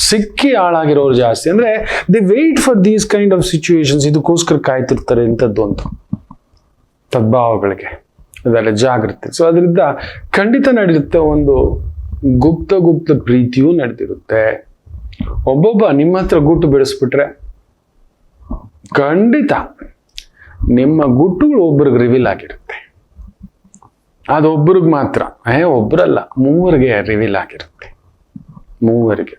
ಸಿಕ್ಕಿ ಹಾಳಾಗಿರೋರು ಜಾಸ್ತಿ. ಅಂದ್ರೆ they wait for these kind of situations. ಇದಕ್ಕೋಸ್ಕರ ಕಾಯ್ತಿರ್ತಾರೆ ಇಂಥದ್ದು ಅಂತ ತದ್ಭಾವಗಳಿಗೆ. ಅದರ ಜಾಗೃತಿ. ಸೊ ಅದರಿಂದ ಖಂಡಿತ ನಡೆಯುತ್ತೆ. ಒಂದು ಗುಪ್ತ ಪ್ರೀತಿಯೂ ನಡೆದಿರುತ್ತೆ. ಒಬ್ಬೊಬ್ಬ ನಿಮ್ಮ ಹತ್ರ ಗುಟ್ಟು ಬಿಡಿಸ್ಬಿಟ್ರೆ ಖಂಡಿತ ನಿಮ್ಮ ಗುಟ್ಟುಗಳು ಒಬ್ಬರಿಗೆ ರಿವೀಲ್ ಆಗಿರುತ್ತೆ. ಅದು ಒಬ್ಬರಿಗೆ ಮಾತ್ರ, ಒಬ್ಬರಲ್ಲ, 3ರಿಗೆ ರಿವೀಲ್ ಆಗಿರುತ್ತೆ. 3ರಿಗೆ.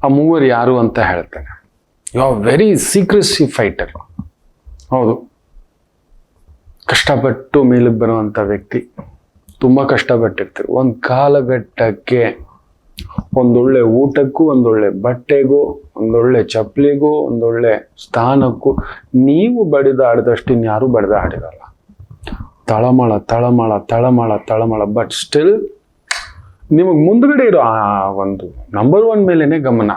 ಆ 3 ಯಾರು ಅಂತ ಹೇಳ್ತಾನೆ. You are very secrecy fighter. ಹೌದು, ಕಷ್ಟಪಟ್ಟು ಮೇಲಕ್ಕೆ ಬರುವಂಥ ವ್ಯಕ್ತಿ. ತುಂಬ ಕಷ್ಟಪಟ್ಟಿರ್ತೀರಿ. ಒಂದು ಕಾಲಘಟ್ಟಕ್ಕೆ ಒಂದೊಳ್ಳೆ ಊಟಕ್ಕೂ, ಒಂದೊಳ್ಳೆ ಬಟ್ಟೆಗೂ, ಒಂದೊಳ್ಳೆ ಚಪ್ಪಲಿಗೂ, ಒಂದೊಳ್ಳೆ ಸ್ಥಾನಕ್ಕೂ ನೀವು ಬಡಿದಾಡಿದಷ್ಟು ಇನ್ಯಾರು ಬಡಿದಾಡಿರಲ್ಲ. ತಳಮಳ. ಬಟ್ ಸ್ಟಿಲ್ ನಿಮಗೆ ಮುಂದ್ಗಡೆ ಇರೋ ಆ ಒಂದು ನಂಬರ್ 1 ಮೇಲೇನೆ ಗಮನ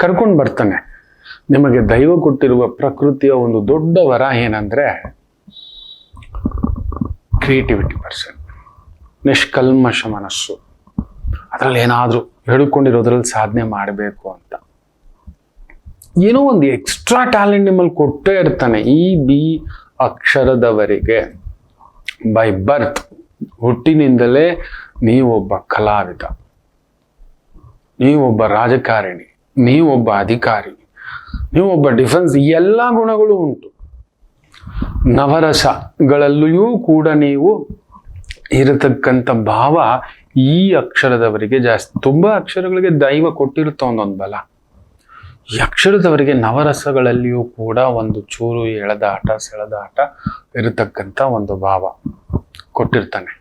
ಕರ್ಕೊಂಡು ಬರ್ತಾನೆ. ನಿಮಗೆ ದೈವ ಕೊಟ್ಟಿರುವ ಪ್ರಕೃತಿಯ ಒಂದು ದೊಡ್ಡ ವರ ಏನಂದ್ರೆ ಕ್ರಿಯೇಟಿವಿಟಿ ಪರ್ಸನ್, ನಿಷ್ಕಲ್ಮಶ ಮನಸ್ಸು. ಅದರಲ್ಲಿ ಏನಾದರೂ ಹೇಳಿಕೊಂಡಿರೋದ್ರಲ್ಲಿ ಸಾಧನೆ ಮಾಡಬೇಕು ಅಂತ ಏನೋ ಒಂದು ಎಕ್ಸ್ಟ್ರಾ ಟ್ಯಾಲೆಂಟ್ ನಿಮ್ಮಲ್ಲಿ ಕೊಟ್ಟೇ ಇರ್ತಾನೆ. ಈ ಬಿ ಅಕ್ಷರದವರಿಗೆ ಬೈ ಬರ್ತ್, ಹುಟ್ಟಿನಿಂದಲೇ ನೀವೊಬ್ಬ ಕಲಾವಿದ, ನೀವೊಬ್ಬ ರಾಜಕಾರಣಿ, ನೀವೊಬ್ಬ ಅಧಿಕಾರಿ, ನೀವೊಬ್ಬ ಡಿಫೆನ್ಸ್. ಎಲ್ಲ ಗುಣಗಳು ಉಂಟು. ನವರಸಗಳಲ್ಲಿಯೂ ಕೂಡ ನೀವು ಇರತಕ್ಕಂಥ ಭಾವ ಈ ಅಕ್ಷರದವರಿಗೆ ಜಾಸ್ತಿ. ತುಂಬಾ ಅಕ್ಷರಗಳಿಗೆ ದೈವ ಕೊಟ್ಟಿರುತ್ತ ಒಂದೊಂದು ಬಲ. ಈ ಅಕ್ಷರದವರಿಗೆ ನವರಸಗಳಲ್ಲಿಯೂ ಕೂಡ ಒಂದು ಚೂರು ಎಳೆದಾಟ ಸೆಳೆದಾಟ ಇರತಕ್ಕಂಥ ಒಂದು ಭಾವ ಕೊಟ್ಟಿರ್ತಾನೆ.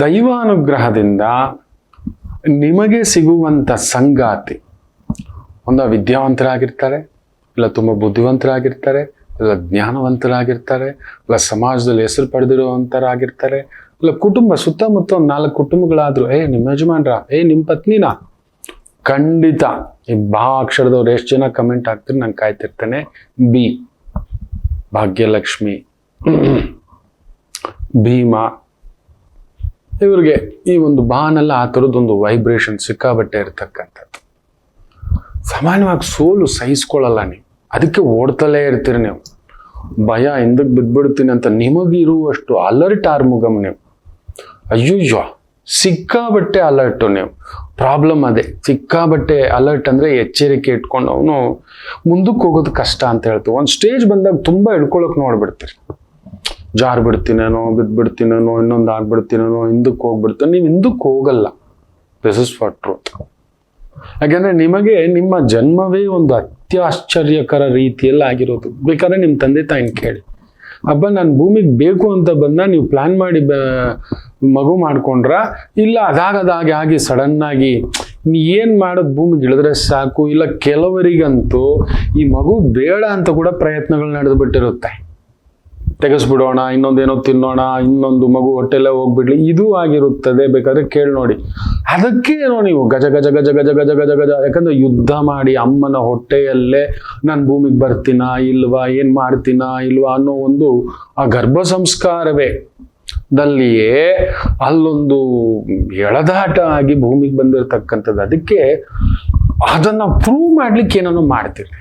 ದೈವಾನುಗ್ರಹದಿಂದ ನಿಮಗೆ ಸಿಗುವಂಥ ಸಂಗಾತಿ ಒಂದು ವಿದ್ಯಾವಂತರಾಗಿರ್ತಾರೆ, ಇಲ್ಲ ತುಂಬ ಬುದ್ಧಿವಂತರಾಗಿರ್ತಾರೆ, ಇಲ್ಲ ಜ್ಞಾನವಂತರಾಗಿರ್ತಾರೆ, ಇಲ್ಲ ಸಮಾಜದಲ್ಲಿ ಹೆಸರು ಪಡೆದಿರುವಂತರಾಗಿರ್ತಾರೆ, ಇಲ್ಲ ಕುಟುಂಬ ಸುತ್ತಮುತ್ತ ಒಂದು 4 ಕುಟುಂಬಗಳಾದ್ರು, ನಿಮ್ಮ ಯಜಮಾನ್ರ, ನಿಮ್ಮ ಪತ್ನಿನಾ. ಖಂಡಿತ ಈ ಬಾ ಅಕ್ಷರದವ್ರು ಎಷ್ಟು ಜನ ಕಮೆಂಟ್ ಆಗ್ತಾರೆ ನಾನು ಕಾಯ್ತಿರ್ತೇನೆ. ಬಿ ಭಾಗ್ಯಲಕ್ಷ್ಮಿ, ಭೀಮ, ಇವ್ರಿಗೆ ಈ ಒಂದು ಬಾನೆಲ್ಲ ಆ ಥರದ್ದೊಂದು ವೈಬ್ರೇಷನ್ ಸಿಕ್ಕಾಬಟ್ಟೆ ಇರ್ತಕ್ಕಂಥದ್ದು. ಸಾಮಾನ್ಯವಾಗಿ ಸೋಲು ಸಹಿಸ್ಕೊಳ್ಳಲ್ಲ ನೀವು, ಅದಕ್ಕೆ ಓಡ್ತಲೇ ಇರ್ತೀರಿ ನೀವು. ಭಯ ಹಿಂದಕ್ಕೆ ಬಿದ್ಬಿಡ್ತೀನಿ ಅಂತ ನಿಮಗಿರುವಷ್ಟು ಅಲರ್ಟ್ ಆರ್ಮುಗಮ್ ನೀವು. ಅಯ್ಯೋ ಸಿಕ್ಕಾಬಟ್ಟೆ ಅಲರ್ಟು ನೀವು. ಪ್ರಾಬ್ಲಮ್ ಅದೇ, ಸಿಕ್ಕಾಬಟ್ಟೆ ಅಲರ್ಟ್ ಅಂದರೆ ಎಚ್ಚರಿಕೆ ಇಟ್ಕೊಂಡು ಅವನು ಮುಂದಕ್ಕೆ ಹೋಗೋದು ಕಷ್ಟ ಅಂತ ಹೇಳ್ತೀವಿ. ಒಂದು ಸ್ಟೇಜ್ ಬಂದಾಗ ತುಂಬ ಹಿಡ್ಕೊಳಕ್ಕೆ ನೋಡ್ಬಿಡ್ತೀರಿ. ಜಾರ್ ಬಿಡ್ತೀನೇನೋ, ಬಿದ್ದುಬಿಡ್ತೀನೇನೋ, ಇನ್ನೊಂದು ಆಗ್ಬಿಡ್ತೀನೇನೋ, ಹಿಂದಕ್ಕೆ ಹೋಗ್ಬಿಡ್ತೀನಿ. ನೀವು ಹಿಂದಕ್ಕೆ ಹೋಗಲ್ಲ. This is for truth. ಯಾಕೆಂದರೆ ನಿಮಗೆ ನಿಮ್ಮ ಜನ್ಮವೇ ಒಂದು ಅತ್ಯಾಶ್ಚರ್ಯಕರ ರೀತಿಯಲ್ಲಿ ಆಗಿರೋದು. ಬೇಕಾದ್ರೆ ನಿಮ್ಮ ತಂದೆ ತಾಯಿನ ಕೇಳಿ, ಹಬ್ಬ ನಾನು ಭೂಮಿಗೆ ಬೇಕು ಅಂತ ಬಂದ, ನೀವು ಪ್ಲ್ಯಾನ್ ಮಾಡಿ ಮಗು ಮಾಡ್ಕೊಂಡ್ರ, ಇಲ್ಲ ಅದಾಗದಾಗೆ ಆಗಿ ಸಡನ್ನಾಗಿ ನೀ ಏನು ಮಾಡೋದು ಭೂಮಿಗೆ ಇಳಿದ್ರೆ ಸಾಕು. ಇಲ್ಲ ಕೆಲವರಿಗಂತೂ ಈ ಮಗು ಬೇಡ ಅಂತ ಕೂಡ ಪ್ರಯತ್ನಗಳು ನಡೆದು ಬಿಟ್ಟಿರುತ್ತೆ. ತೆಗೆಸ್ಬಿಡೋಣ, ಇನ್ನೊಂದೇನೋ ತಿನ್ನೋಣ, ಇನ್ನೊಂದು ಮಗು ಹೊಟ್ಟೆಲ್ಲ ಹೋಗ್ಬಿಡ್ಲಿ, ಇದು ಆಗಿರುತ್ತದೆ. ಬೇಕಾದ್ರೆ ಕೇಳಿ ನೋಡಿ. ಅದಕ್ಕೇನೋ ನೀವು ಗಜ ಗಜ ಗಜ ಗಜ ಗಜ ಗಜ ಗಜ, ಯಾಕಂದ್ರೆ ಯುದ್ಧ ಮಾಡಿ ಅಮ್ಮನ ಹೊಟ್ಟೆಯಲ್ಲೇ ನಾನು ಭೂಮಿಗೆ ಬರ್ತೀನಾ ಇಲ್ವಾ, ಏನು ಮಾಡ್ತೀನಾ ಇಲ್ವಾ ಅನ್ನೋ ಒಂದು ಆ ಗರ್ಭ ಸಂಸ್ಕಾರವೇ ದಲ್ಲಿಯೇ ಅಲ್ಲೊಂದು ಎಳೆದಾಟ ಆಗಿ ಭೂಮಿಗೆ ಬಂದಿರತಕ್ಕಂಥದ್ದು. ಅದಕ್ಕೆ ಅದನ್ನ ಪ್ರೂವ್ ಮಾಡ್ಲಿಕ್ಕೆ ಏನೋ ಮಾಡ್ತೀರಿ,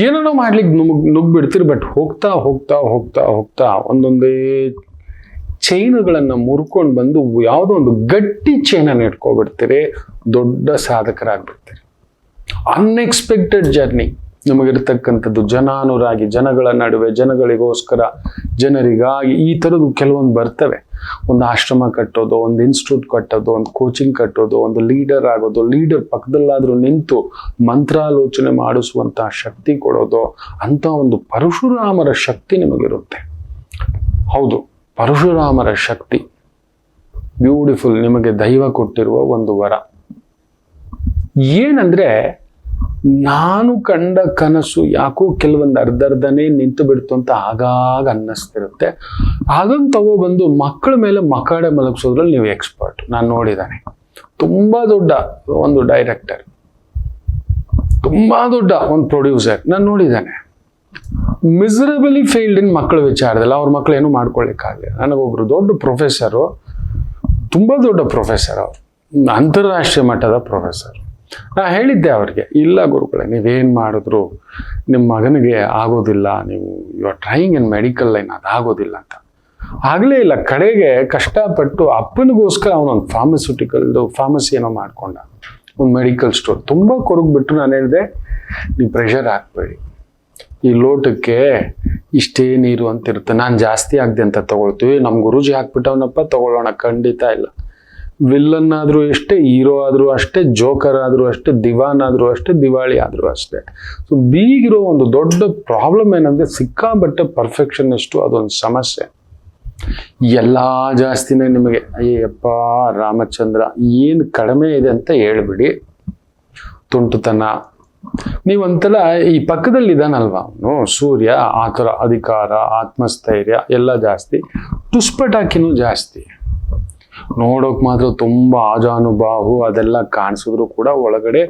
ಏನೋ ಮಾಡ್ಲಿಕ್ಕೆ ನುಗ್ಬಿಡ್ತೀರಿ. ಬಟ್ ಹೋಗ್ತಾ ಹೋಗ್ತಾ ಹೋಗ್ತಾ ಹೋಗ್ತಾ ಒಂದೊಂದೇ ಚೈನುಗಳನ್ನು ಮುರ್ಕೊಂಡು ಬಂದು ಯಾವುದೋ ಒಂದು ಗಟ್ಟಿ ಚೈನನ್ನು ಇಟ್ಕೊಬಿಡ್ತೀರಿ. ದೊಡ್ಡ ಸಾಧಕರಾಗ್ಬಿಡ್ತೀರಿ. Unexpected journey ನಮಗಿರ್ತಕ್ಕಂಥದ್ದು. ಜನಾನುರಾಗಿ, ಜನಗಳ ನಡುವೆ, ಜನಗಳಿಗೋಸ್ಕರ, ಜನರಿಗಾಗಿ ಈ ಥರದ್ದು ಕೆಲವೊಂದು ಬರ್ತವೆ. ಒಂದು ಆಶ್ರಮ ಕಟ್ಟೋದು, ಒಂದು ಇನ್ಸ್ಟಿಟ್ಯೂಟ್ ಕಟ್ಟೋದು, ಒಂದು ಕೋಚಿಂಗ್ ಕಟ್ಟೋದು, ಒಂದು ಲೀಡರ್ ಆಗೋದು, ಲೀಡರ್ ಪಕ್ಕದಲ್ಲಾದರೂ ನಿಂತು ಮಂತ್ರಾಲೋಚನೆ ಮಾಡಿಸುವಂತಹ ಶಕ್ತಿ ಕೊಡೋದು, ಅಂತ ಒಂದು ಪರಶುರಾಮರ ಶಕ್ತಿ ನಿಮಗಿರುತ್ತೆ. ಹೌದು, ಪರಶುರಾಮರ ಶಕ್ತಿ ಬ್ಯೂಟಿಫುಲ್, ನಿಮಗೆ ದೈವ ಕೊಟ್ಟಿರುವ ಒಂದು ವರ. ಏನಂದ್ರೆ, ನಾನು ಕಂಡ ಕನಸು ಯಾಕೋ ಕೆಲವೊಂದು ಅರ್ಧನೇ ನಿಂತು ಬಿಡ್ತು ಅಂತ ಆಗಾಗ ಅನ್ನಿಸ್ತಿರುತ್ತೆ. ಅದನ್ನು ತಗೊಬಂದು ಮಕ್ಕಳ ಮೇಲೆ ಮಕಾಡೆ ಮಲಗಿಸೋದ್ರಲ್ಲಿ ನೀವು ಎಕ್ಸ್ಪರ್ಟ್. ನಾನು ನೋಡಿದ್ದಾನೆ. ತುಂಬಾ ದೊಡ್ಡ ಒಂದು ಡೈರೆಕ್ಟರ್, ತುಂಬಾ ದೊಡ್ಡ ಒಂದು ಪ್ರೊಡ್ಯೂಸರ್ ನಾನು ನೋಡಿದ್ದಾನೆ. ಮಿಸರಬಲಿ ಫೇಲ್ಡ್ ಇನ್ ಮಕ್ಕಳ ವಿಚಾರದಲ್ಲಿ. ಅವ್ರ ಮಕ್ಕಳು ಏನು ಮಾಡ್ಕೊಳ್ಳಿಕ್ಕಾಗಲಿ. ನನಗೊಬ್ರು ದೊಡ್ಡ ಪ್ರೊಫೆಸರು, ತುಂಬಾ ದೊಡ್ಡ ಪ್ರೊಫೆಸರ್, ಅವರು ಅಂತಾರಾಷ್ಟ್ರೀಯ ಮಟ್ಟದ ಪ್ರೊಫೆಸರ್. ನಾ ಹೇಳಿದ್ದೆ ಅವ್ರಿಗೆ, ಇಲ್ಲ ಗುರುಗಳೇ, ನೀವೇನು ಮಾಡಿದ್ರು ನಿಮ್ಮ ಮಗನಿಗೆ ಆಗೋದಿಲ್ಲ, ನೀವು you are trying in medical line, ಅದಾಗೋದಿಲ್ಲ ಅಂತ. ಆಗಲೇ ಇಲ್ಲ. ಕಡೆಗೆ ಕಷ್ಟಪಟ್ಟು ಅಪ್ಪನಿಗೋಸ್ಕರ ಅವನೊಂದು ಫಾರ್ಮಸಿ ಏನೋ ಮಾಡ್ಕೊಂಡ, ಒಂದು ಮೆಡಿಕಲ್ ಸ್ಟೋರ್. ತುಂಬ ಕೊರಗ್ಬಿಟ್ಟು ನಾನು ಹೇಳಿದೆ, ನೀವು ಪ್ರೆಷರ್ ಹಾಕ್ಬೇಡಿ, ಈ ಲೋಟಕ್ಕೆ ಇಷ್ಟೇ ನೀರು ಅಂತ ಇರುತ್ತೆ, ನಾನು ಜಾಸ್ತಿ ಆಗದೆ ಅಂತ ತಗೊಳ್ತೀವಿ. ನಮ್ಮ ಗುರೂಜಿ ಹಾಕ್ಬಿಟ್ಟವನಪ್ಪ, ತಗೊಳ್ಳೋಣ, ಖಂಡಿತ ಇಲ್ಲ. ವಿಲ್ಲನ್ ಆದರೂ ಅಷ್ಟೇ, ಹೀರೋ ಆದರೂ ಅಷ್ಟೇ, ಜೋಕರ್ ಆದರೂ ಅಷ್ಟೇ, ದಿವಾನ್ ಆದರೂ ಅಷ್ಟೇ, ದಿವಾಳಿ ಆದರೂ ಅಷ್ಟೇ. ಸೊ ಬೀಗಿರೋ ಒಂದು ದೊಡ್ಡ ಪ್ರಾಬ್ಲಮ್ ಏನಂದರೆ, ಸಿಕ್ಕಾಬಟ್ಟೆ ಪರ್ಫೆಕ್ಷನಿಸ್ಟು, ಅದೊಂದು ಸಮಸ್ಯೆ. ಎಲ್ಲ ಜಾಸ್ತಿನೇ ನಿಮಗೆ. ಅಯ್ಯಪ್ಪ ರಾಮಚಂದ್ರ, ಏನು ಕಡಿಮೆ ಇದೆ ಅಂತ ಹೇಳ್ಬಿಡಿ. ತುಂಟುತನ. ನೀವೊಂಥರ ಈ ಪಕ್ಕದಲ್ಲಿ ಇದ್ದಾನಲ್ವ ಅವನು ಸೂರ್ಯ, ಆ ಥರ ಅಧಿಕಾರ, ಆತ್ಮಸ್ಥೈರ್ಯ ಎಲ್ಲ ಜಾಸ್ತಿ, ತುಸ್ಪಟಾಕಿನೂ ಜಾಸ್ತಿ. ನೋಡೋಕೆ ಮಾತ್ರ ತುಂಬ ಆಜಾನುಬಾಹು ಅದೆಲ್ಲ ಕಾಣಿಸಿದ್ರು ಕೂಡ ಒಳಗಡೆ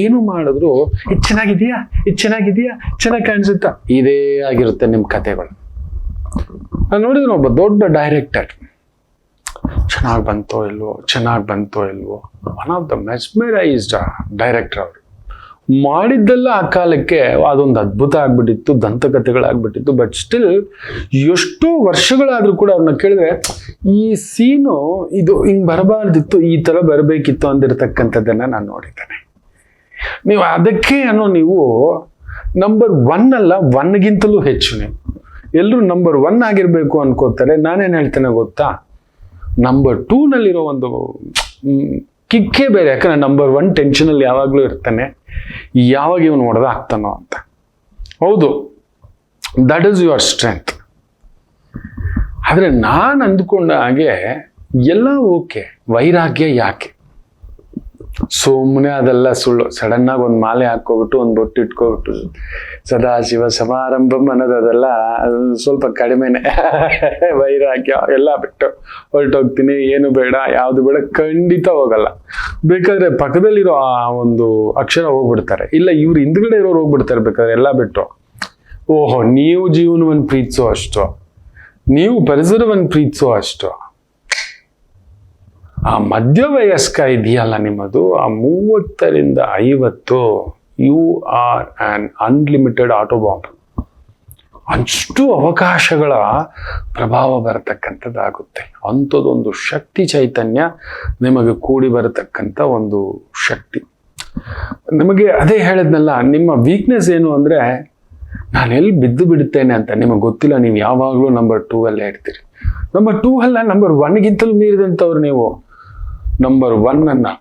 ಏನು ಮಾಡಿದ್ರು ಇದು ಚೆನ್ನಾಗಿದೆಯಾ, ಇದು ಚೆನ್ನಾಗಿದೆಯಾ, ಚೆನ್ನಾಗಿ ಕಾಣಿಸುತ್ತಾ, ಇದೇ ಆಗಿರುತ್ತೆ ನಿಮ್ಮ ಕಥೆಗಳು. ನಾನು ನೋಡಿದ್ರೆ ಒಬ್ಬ ದೊಡ್ಡ ಡೈರೆಕ್ಟರ್, ಚೆನ್ನಾಗಿ ಬಂತೋ ಇಲ್ವೋ, one of the mesmerised director. ಅವರು ಮಾಡಿದ್ದೆಲ್ಲ ಆ ಕಾಲಕ್ಕೆ ಅದೊಂದು ಅದ್ಭುತ ಆಗ್ಬಿಟ್ಟಿತ್ತು, ದಂತಕಥೆಗಳಾಗ್ಬಿಟ್ಟಿತ್ತು. ಬಟ್ ಸ್ಟಿಲ್ ಎಷ್ಟೋ ವರ್ಷಗಳಾದ್ರೂ ಕೂಡ ಅವ್ರನ್ನ ಕೇಳಿದ್ರೆ, ಈ ಸೀನು ಇದು ಹಿಂಗೆ ಬರಬಾರ್ದಿತ್ತು, ಈ ಥರ ಬರಬೇಕಿತ್ತು ಅಂದಿರತಕ್ಕಂಥದ್ದನ್ನು ನಾನು ನೋಡಿದ್ದೇನೆ. ನೀವು ಅದಕ್ಕೆ ನೀವು ನಂಬರ್ 1 ಅಲ್ಲ, 1ಗಿಂತಲೂ ಹೆಚ್ಚು. ನೀವು ಎಲ್ಲರೂ ನಂಬರ್ 1 ಆಗಿರಬೇಕು ಅನ್ಕೋತಾರೆ. ನಾನೇನು ಹೇಳ್ತೇನೆ ಗೊತ್ತಾ, ನಂಬರ್ 2ನಲ್ಲಿರೋ ಒಂದು ಕಿಕ್ಕೇ ಬೇರೆ. ಯಾಕಂದ್ರೆ ನಂಬರ್ 1 ಟೆನ್ಷನಲ್ಲಿ ಯಾವಾಗಲೂ ಇರ್ತಾನೆ, ಯಾವಾಗ ಇವನು ಹೊಡೆದ ಆಗ್ತಾನೋ ಅಂತ. ಹೌದು, ದಟ್ ಈಸ್ ಯುವರ್ ಸ್ಟ್ರೆಂತ್. ಆದರೆ ನಾನು ಅಂದ್ಕೊಂಡ ಹಾಗೆ ಎಲ್ಲ ಓಕೆ, ವೈರಾಗ್ಯ ಯಾಕೆ? ಸುಮ್ಮನೆ ಅದೆಲ್ಲ ಸುಳ್ಳು. ಸಡನ್ನಾಗಿ ಒಂದು ಮಾಲೆ ಹಾಕ್ಕೊಬಿಟ್ಟು ಒಂದು ಬೊಟ್ಟು ಇಟ್ಕೊಬಿಟ್ಟು ಸದಾಶಿವ ಸಮಾರಂಭಂ ಅನ್ನೋದು ಅದೆಲ್ಲ ಸ್ವಲ್ಪ ಕಡಿಮೆನೆ. ವೈರಾಗ್ಯ ಎಲ್ಲ ಬಿಟ್ಟು ಹೊರಟೋಗ್ತೀನಿ, ಏನು ಬೇಡ, ಯಾವುದು ಬೇಡ, ಖಂಡಿತ ಹೋಗಲ್ಲ. ಬೇಕಾದ್ರೆ ಪಕ್ಕದಲ್ಲಿರೋ ಆ ಒಂದು ಅಕ್ಷರ ಹೋಗ್ಬಿಡ್ತಾರೆ, ಇಲ್ಲ ಇವ್ರು ಹಿಂದ್ಗಡೆ ಇರೋರು ಹೋಗ್ಬಿಡ್ತಾರೆ, ಬೇಕಾದ್ರೆ ಎಲ್ಲ ಬಿಟ್ಟು. ಓಹೋ, ನೀವು ಜೀವನವನ್ನು ಪ್ರೀತಿಸೋ ಅಷ್ಟು, ನೀವು ಪರಿಸರವನ್ನು ಪ್ರೀತಿಸೋ ಅಷ್ಟು, ಆ ಮಧ್ಯವಯಸ್ಕ ಇದೆಯಲ್ಲ ನಿಮ್ಮದು, ಆ 30ರಿಂದ 50, ಯು ಆರ್ ಆನ್ ಅನ್ಲಿಮಿಟೆಡ್ ಆಟೋಬಾಂಬ್. ಅಷ್ಟು ಅವಕಾಶಗಳ ಪ್ರಭಾವ ಬರತಕ್ಕಂಥದ್ದಾಗುತ್ತೆ. ಅಂಥದ್ದೊಂದು ಶಕ್ತಿ ಚೈತನ್ಯ ನಿಮಗೆ ಕೂಡಿ ಬರತಕ್ಕಂಥ ಒಂದು ಶಕ್ತಿ. ನಿಮಗೆ ಅದೇ ಹೇಳಿದ್ನಲ್ಲ, ನಿಮ್ಮ ವೀಕ್ನೆಸ್ ಏನು ಅಂದರೆ ನಾನು ಎಲ್ಲಿ ಬಿದ್ದು ಬಿಡುತ್ತೇನೆ ಅಂತ ನಿಮಗೆ ಗೊತ್ತಿಲ್ಲ. ನೀವು ಯಾವಾಗಲೂ ನಂಬರ್ 2 ಅಲ್ಲೇ ಇರ್ತೀರಿ. ನಂಬರ್ 2 ಅಲ್ಲ, ನಂಬರ್ 1ಗಿಂತಲೂ ಮೀರಿದಂಥವ್ರು ನೀವು. ನಂಬರ್ 1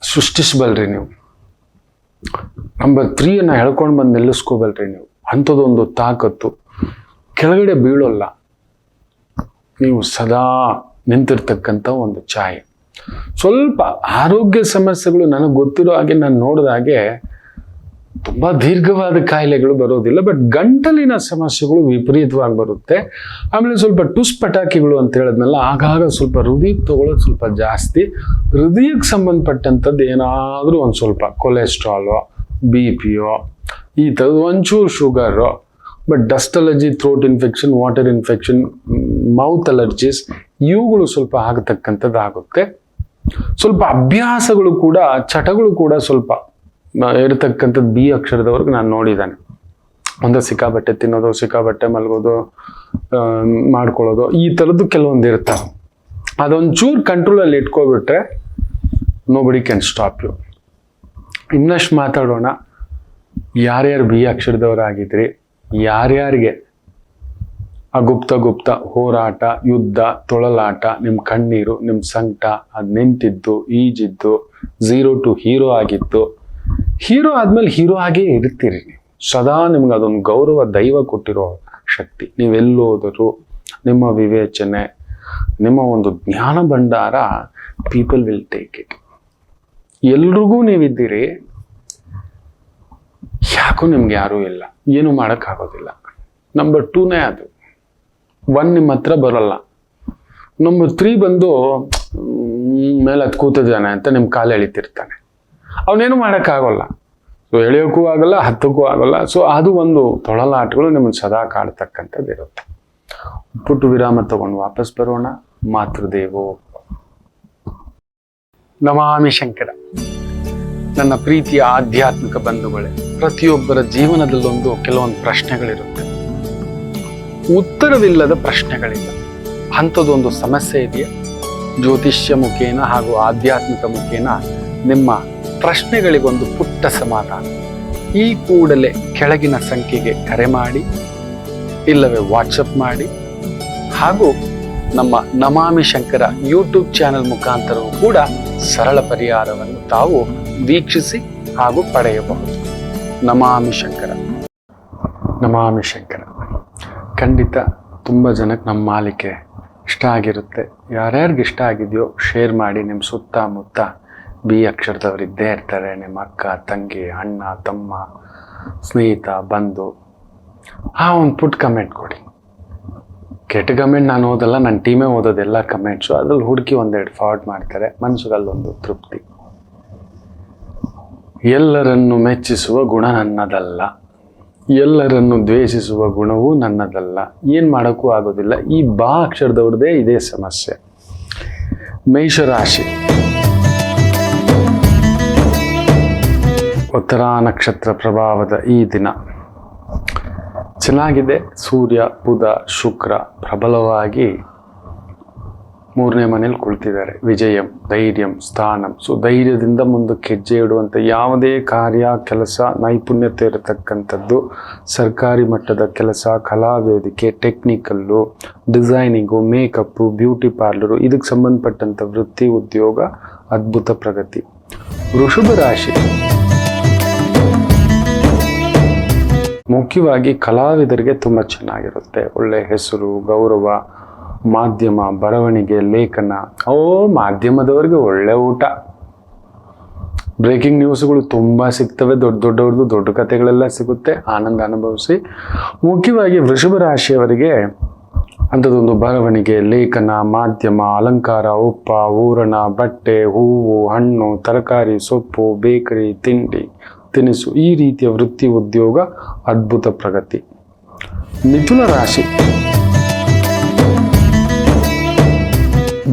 ಸೃಷ್ಟಿಸಬಲ್ರಿ ನೀವು. ನಂಬರ್ 3 ಹೇಳ್ಕೊಂಡು ಬಂದು ನಿಲ್ಲಿಸ್ಕೋಬಲ್ರಿ ನೀವು. ಅಂಥದ್ದೊಂದು ತಾಕತ್ತು. ಕೆಳಗಡೆ ಬೀಳೋಲ್ಲ, ನೀವು ಸದಾ ನಿಂತಿರ್ತಕ್ಕಂಥ ಒಂದು ಛಾಯೆ. ಸ್ವಲ್ಪ ಆರೋಗ್ಯ ಸಮಸ್ಯೆಗಳು ನನಗೆ ಗೊತ್ತಿರೋ ಹಾಗೆ, ನಾನು ನೋಡಿದ ಹಾಗೆ ತುಂಬ ದೀರ್ಘವಾದ ಕಾಯಿಲೆಗಳು ಬರೋದಿಲ್ಲ, ಬಟ್ ಗಂಟಲಿನ ಸಮಸ್ಯೆಗಳು ವಿಪರೀತವಾಗಿ ಬರುತ್ತೆ. ಆಮೇಲೆ ಸ್ವಲ್ಪ ಟುಸ್ ಪಟಾಕಿಗಳು ಅಂತ ಹೇಳಿದ್ನಲ್ಲ, ಆಗಾಗ ಸ್ವಲ್ಪ ಹೃದಯಕ್ಕೆ ತಗೊಳ್ಳೋದು ಸ್ವಲ್ಪ ಜಾಸ್ತಿ. ಹೃದಯಕ್ಕೆ ಸಂಬಂಧಪಟ್ಟಂಥದ್ದು ಏನಾದರೂ ಒಂದು ಸ್ವಲ್ಪ ಕೊಲೆಸ್ಟ್ರಾಲು, BP ಈ ಥರದ್ದು, ಒಂಚೂರು sugar, but dust allergy, throat infection, water infection, mouth allergies ಇವುಗಳು ಸ್ವಲ್ಪ ಆಗತಕ್ಕಂಥದ್ದು ಆಗುತ್ತೆ. ಸ್ವಲ್ಪ ಅಭ್ಯಾಸಗಳು ಕೂಡ, ಚಟಗಳು ಕೂಡ ಸ್ವಲ್ಪ ಇರತಕ್ಕಂಥದ್ದು B ಅಕ್ಷರದವರೆಗೆ ನಾನು ನೋಡಿದ್ದಾನೆ. ಒಂದು ಸಿಕ್ಕಾಬಟ್ಟೆ ತಿನ್ನೋದು, ಸಿಕ್ಕಾಬಟ್ಟೆ ಮಲಗೋದು, ಮಾಡ್ಕೊಳ್ಳೋದು, ಈ ಥರದ್ದು ಕೆಲವೊಂದು ಇರ್ತವೆ. ಅದೊಂಚೂರು ಕಂಟ್ರೋಲಲ್ಲಿ ಇಟ್ಕೊಬಿಟ್ರೆ ನೋಬಡಿ ಕ್ಯಾನ್ ಸ್ಟಾಪ್ ಯು. ಇನ್ನಷ್ಟು ಮಾತಾಡೋಣ. ಯಾರ್ಯಾರು B ಅಕ್ಷರದವರಾಗಿದ್ರಿ, ಯಾರ್ಯಾರಿಗೆ ಆ ಗುಪ್ತ ಹೋರಾಟ, ಯುದ್ಧ, ತೊಳಲಾಟ, ನಿಮ್ಮ ಕಣ್ಣೀರು, ನಿಮ್ಮ ಸಂಕಟ, ಅದು ನಿಂತಿದ್ದು, ಈಜಿದ್ದು, 0 to ಹೀರೋ ಆಗಿತ್ತು. ಹೀರೋ ಆದ್ಮೇಲೆ ಹೀರೋ ಆಗೇ ಇರ್ತೀರಿ ನೀವು. ಸದಾ ನಿಮ್ಗೆ ಅದೊಂದು ಗೌರವ ದೈವ ಕೊಟ್ಟಿರೋ ಶಕ್ತಿ. ನೀವೆಲ್ಲೋದರೂ ನಿಮ್ಮ ವಿವೇಚನೆ, ನಿಮ್ಮ ಒಂದು ಜ್ಞಾನ ಭಂಡಾರ, ಪೀಪಲ್ ವಿಲ್ ಟೇಕ್ ಇಟ್. ಎಲ್ರಿಗೂ ನೀವಿದ್ದೀರಿ, ಯಾಕೋ ನಿಮ್ಗೆ ಯಾರೂ ಇಲ್ಲ, ಏನು ಮಾಡೋಕ್ಕಾಗೋದಿಲ್ಲ. ನಂಬರ್ 2 ಅದು. 1 ನಿಮ್ಮ ಹತ್ರ ಬರೋಲ್ಲ. ನಂಬರ್ 3 ಬಂದು ಮೇಲೆ ಅದು ಕೂತಿದ್ದಾನೆ ಅಂತ ನಿಮ್ಮ ಕಾಲು ಎಳಿತಿರ್ತಾನೆ. ಅವನೇನು ಮಾಡೋಕ್ಕಾಗೋಲ್ಲ. ಸೊ ಎಳೆಯೋಕ್ಕೂ ಆಗಲ್ಲ, ಹತ್ತಕ್ಕೂ ಆಗಲ್ಲ. ಸೊ ಅದು ಒಂದು ತೊಳಲಾಟಗಳು ನಿಮ್ಮನ್ನು ಸದಾ ಕಾಡ್ತಕ್ಕಂಥದ್ದು ಇರುತ್ತೆ. ಪುಟ್ಟು ವಿರಾಮ ತಗೊಂಡು ವಾಪಸ್ ಬರೋಣ. ಮಾತೃದೇವೋ ನಮಾಮಿ ಶಂಕರ. ನನ್ನ ಪ್ರೀತಿಯ ಆಧ್ಯಾತ್ಮಿಕ ಬಂಧುಗಳೇ, ಪ್ರತಿಯೊಬ್ಬರ ಜೀವನದಲ್ಲೊಂದು ಕೆಲವೊಂದು ಪ್ರಶ್ನೆಗಳಿರುತ್ತೆ, ಉತ್ತರವಿಲ್ಲದ ಪ್ರಶ್ನೆಗಳಿಲ್ಲ. ಅಂಥದ್ದೊಂದು ಸಮಸ್ಯೆ ಇದೆಯಾ? ಜ್ಯೋತಿಷ್ಯ ಮುಖೇನ ಹಾಗೂ ಆಧ್ಯಾತ್ಮಿಕ ಮುಖೇನ ನಿಮ್ಮ ಪ್ರಶ್ನೆಗಳಿಗೊಂದು ಪುಟ್ಟ ಸಮಾಧಾನ. ಈ ಕೂಡಲೇ ಕೆಳಗಿನ ಸಂಖ್ಯೆಗೆ ಕರೆ ಮಾಡಿ, ಇಲ್ಲವೇ ವಾಟ್ಸಪ್ ಮಾಡಿ, ಹಾಗೂ ನಮ್ಮ ನಮಾಮಿ ಶಂಕರ ಯೂಟ್ಯೂಬ್ ಚಾನೆಲ್ ಮುಖಾಂತರವೂ ಕೂಡ ಸರಳ ಪರಿಹಾರವನ್ನು ತಾವು ವೀಕ್ಷಿಸಿ ಹಾಗೂ ಪಡೆಯಬಹುದು. ನಮಾಮಿ ಶಂಕರ. ನಮಾಮಿ ಶಂಕರ. ಖಂಡಿತ ತುಂಬ ಜನಕ್ಕೆ ನಮ್ಮ ಮಾಲಿಕೆ ಇಷ್ಟ ಆಗಿರುತ್ತೆ. ಯಾರ್ಯಾರಿಗೆ ಇಷ್ಟ ಆಗಿದೆಯೋ ಶೇರ್ ಮಾಡಿ. ನಿಮ್ಮ ಸುತ್ತಮುತ್ತ B ಅಕ್ಷರದವ್ರು ಇದ್ದೇ ಇರ್ತಾರೆ. ನಿಮ್ಮ ಅಕ್ಕ, ತಂಗಿ, ಅಣ್ಣ, ತಮ್ಮ, ಸ್ನೇಹಿತ, ಬಂಧು. ಒಂದು ಪುಟ್ ಕಮೆಂಟ್ ಕೊಡಿ. ಕೆಟ್ಟ ಕಮೆಂಟ್ ನಾನು ಓದಲ್ಲ, ನನ್ನ ಟೀಮೇ ಓದೋದೆಲ್ಲ ಕಮೆಂಟ್ಸು. ಅದ್ರಲ್ಲಿ ಹುಡುಕಿ ಒಂದೆರಡು ಫಾರ್ವರ್ಡ್ ಮಾಡ್ತಾರೆ. ಮನಸ್ಸಿಗಲ್ಲೊಂದು ತೃಪ್ತಿ. ಎಲ್ಲರನ್ನು ಮೆಚ್ಚಿಸುವ ಗುಣ ನನ್ನದಲ್ಲ, ಎಲ್ಲರನ್ನು ದ್ವೇಷಿಸುವ ಗುಣವೂ ನನ್ನದಲ್ಲ. ಏನು ಮಾಡೋಕ್ಕೂ ಆಗೋದಿಲ್ಲ. ಈ ಬಾ ಅಕ್ಷರದವ್ರದ್ದೇ ಇದೇ ಸಮಸ್ಯೆ. ಮೇಷರಾಶಿ. ಉತ್ತರ ನಕ್ಷತ್ರ ಪ್ರಭಾವದ ಈ ದಿನ ಚೆನ್ನಾಗಿದೆ. ಸೂರ್ಯ, ಬುಧ, ಶುಕ್ರ ಪ್ರಬಲವಾಗಿ 3ನೇ ಮನೇಲಿ ಕುಳಿತಿದ್ದಾರೆ. ವಿಜಯಂ, ಧೈರ್ಯಂ, ಸ್ಥಾನಂ. ಸೊ ಧೈರ್ಯದಿಂದ ಮುಂದಕ್ಕೆ ಹೆಜ್ಜೆ ಇಡುವಂಥ ಯಾವುದೇ ಕಾರ್ಯ, ಕೆಲಸ, ನೈಪುಣ್ಯತೆ ಇರತಕ್ಕಂಥದ್ದು, ಸರ್ಕಾರಿ ಮಟ್ಟದ ಕೆಲಸ, ಕಲಾವೇದಿಕೆ, technical, designing, makeup, beauty parlour, ಇದಕ್ಕೆ ಸಂಬಂಧಪಟ್ಟಂಥ ವೃತ್ತಿ, ಉದ್ಯೋಗ, ಅದ್ಭುತ ಪ್ರಗತಿ. ವೃಷಭ ರಾಶಿ. ಮುಖ್ಯವಾಗಿ ಕಲಾವಿದರಿಗೆ ತುಂಬ ಚೆನ್ನಾಗಿರುತ್ತೆ. ಒಳ್ಳೆ ಹೆಸರು, ಗೌರವ, ಮಾಧ್ಯಮ, ಬರವಣಿಗೆ, ಲೇಖನ. ಮಾಧ್ಯಮದವರಿಗೆ ಒಳ್ಳೆ ಊಟ. ಬ್ರೇಕಿಂಗ್ ನ್ಯೂಸ್ಗಳು ತುಂಬ ಸಿಗ್ತವೆ. ದೊಡ್ಡವ್ರದ್ದು ದೊಡ್ಡ ಕಥೆಗಳೆಲ್ಲ ಸಿಗುತ್ತೆ. ಆನಂದ ಅನುಭವಿಸಿ. ಮುಖ್ಯವಾಗಿ ವೃಷಭ ರಾಶಿಯವರಿಗೆ ಅಂಥದ್ದೊಂದು ಬರವಣಿಗೆ, ಲೇಖನ, ಮಾಧ್ಯಮ, ಅಲಂಕಾರ, ಉಪ್ಪ, ಊರಣ, ಬಟ್ಟೆ, ಹೂವು, ಹಣ್ಣು, ತರಕಾರಿ, ಸೊಪ್ಪು, ಬೇಕರಿ, ತಿಂಡಿ, ತಿನಿಸು, ಈ ರೀತಿಯ ವೃತ್ತಿ, ಉದ್ಯೋಗ, ಅದ್ಭುತ ಪ್ರಗತಿ. ಮಿಥುನ ರಾಶಿ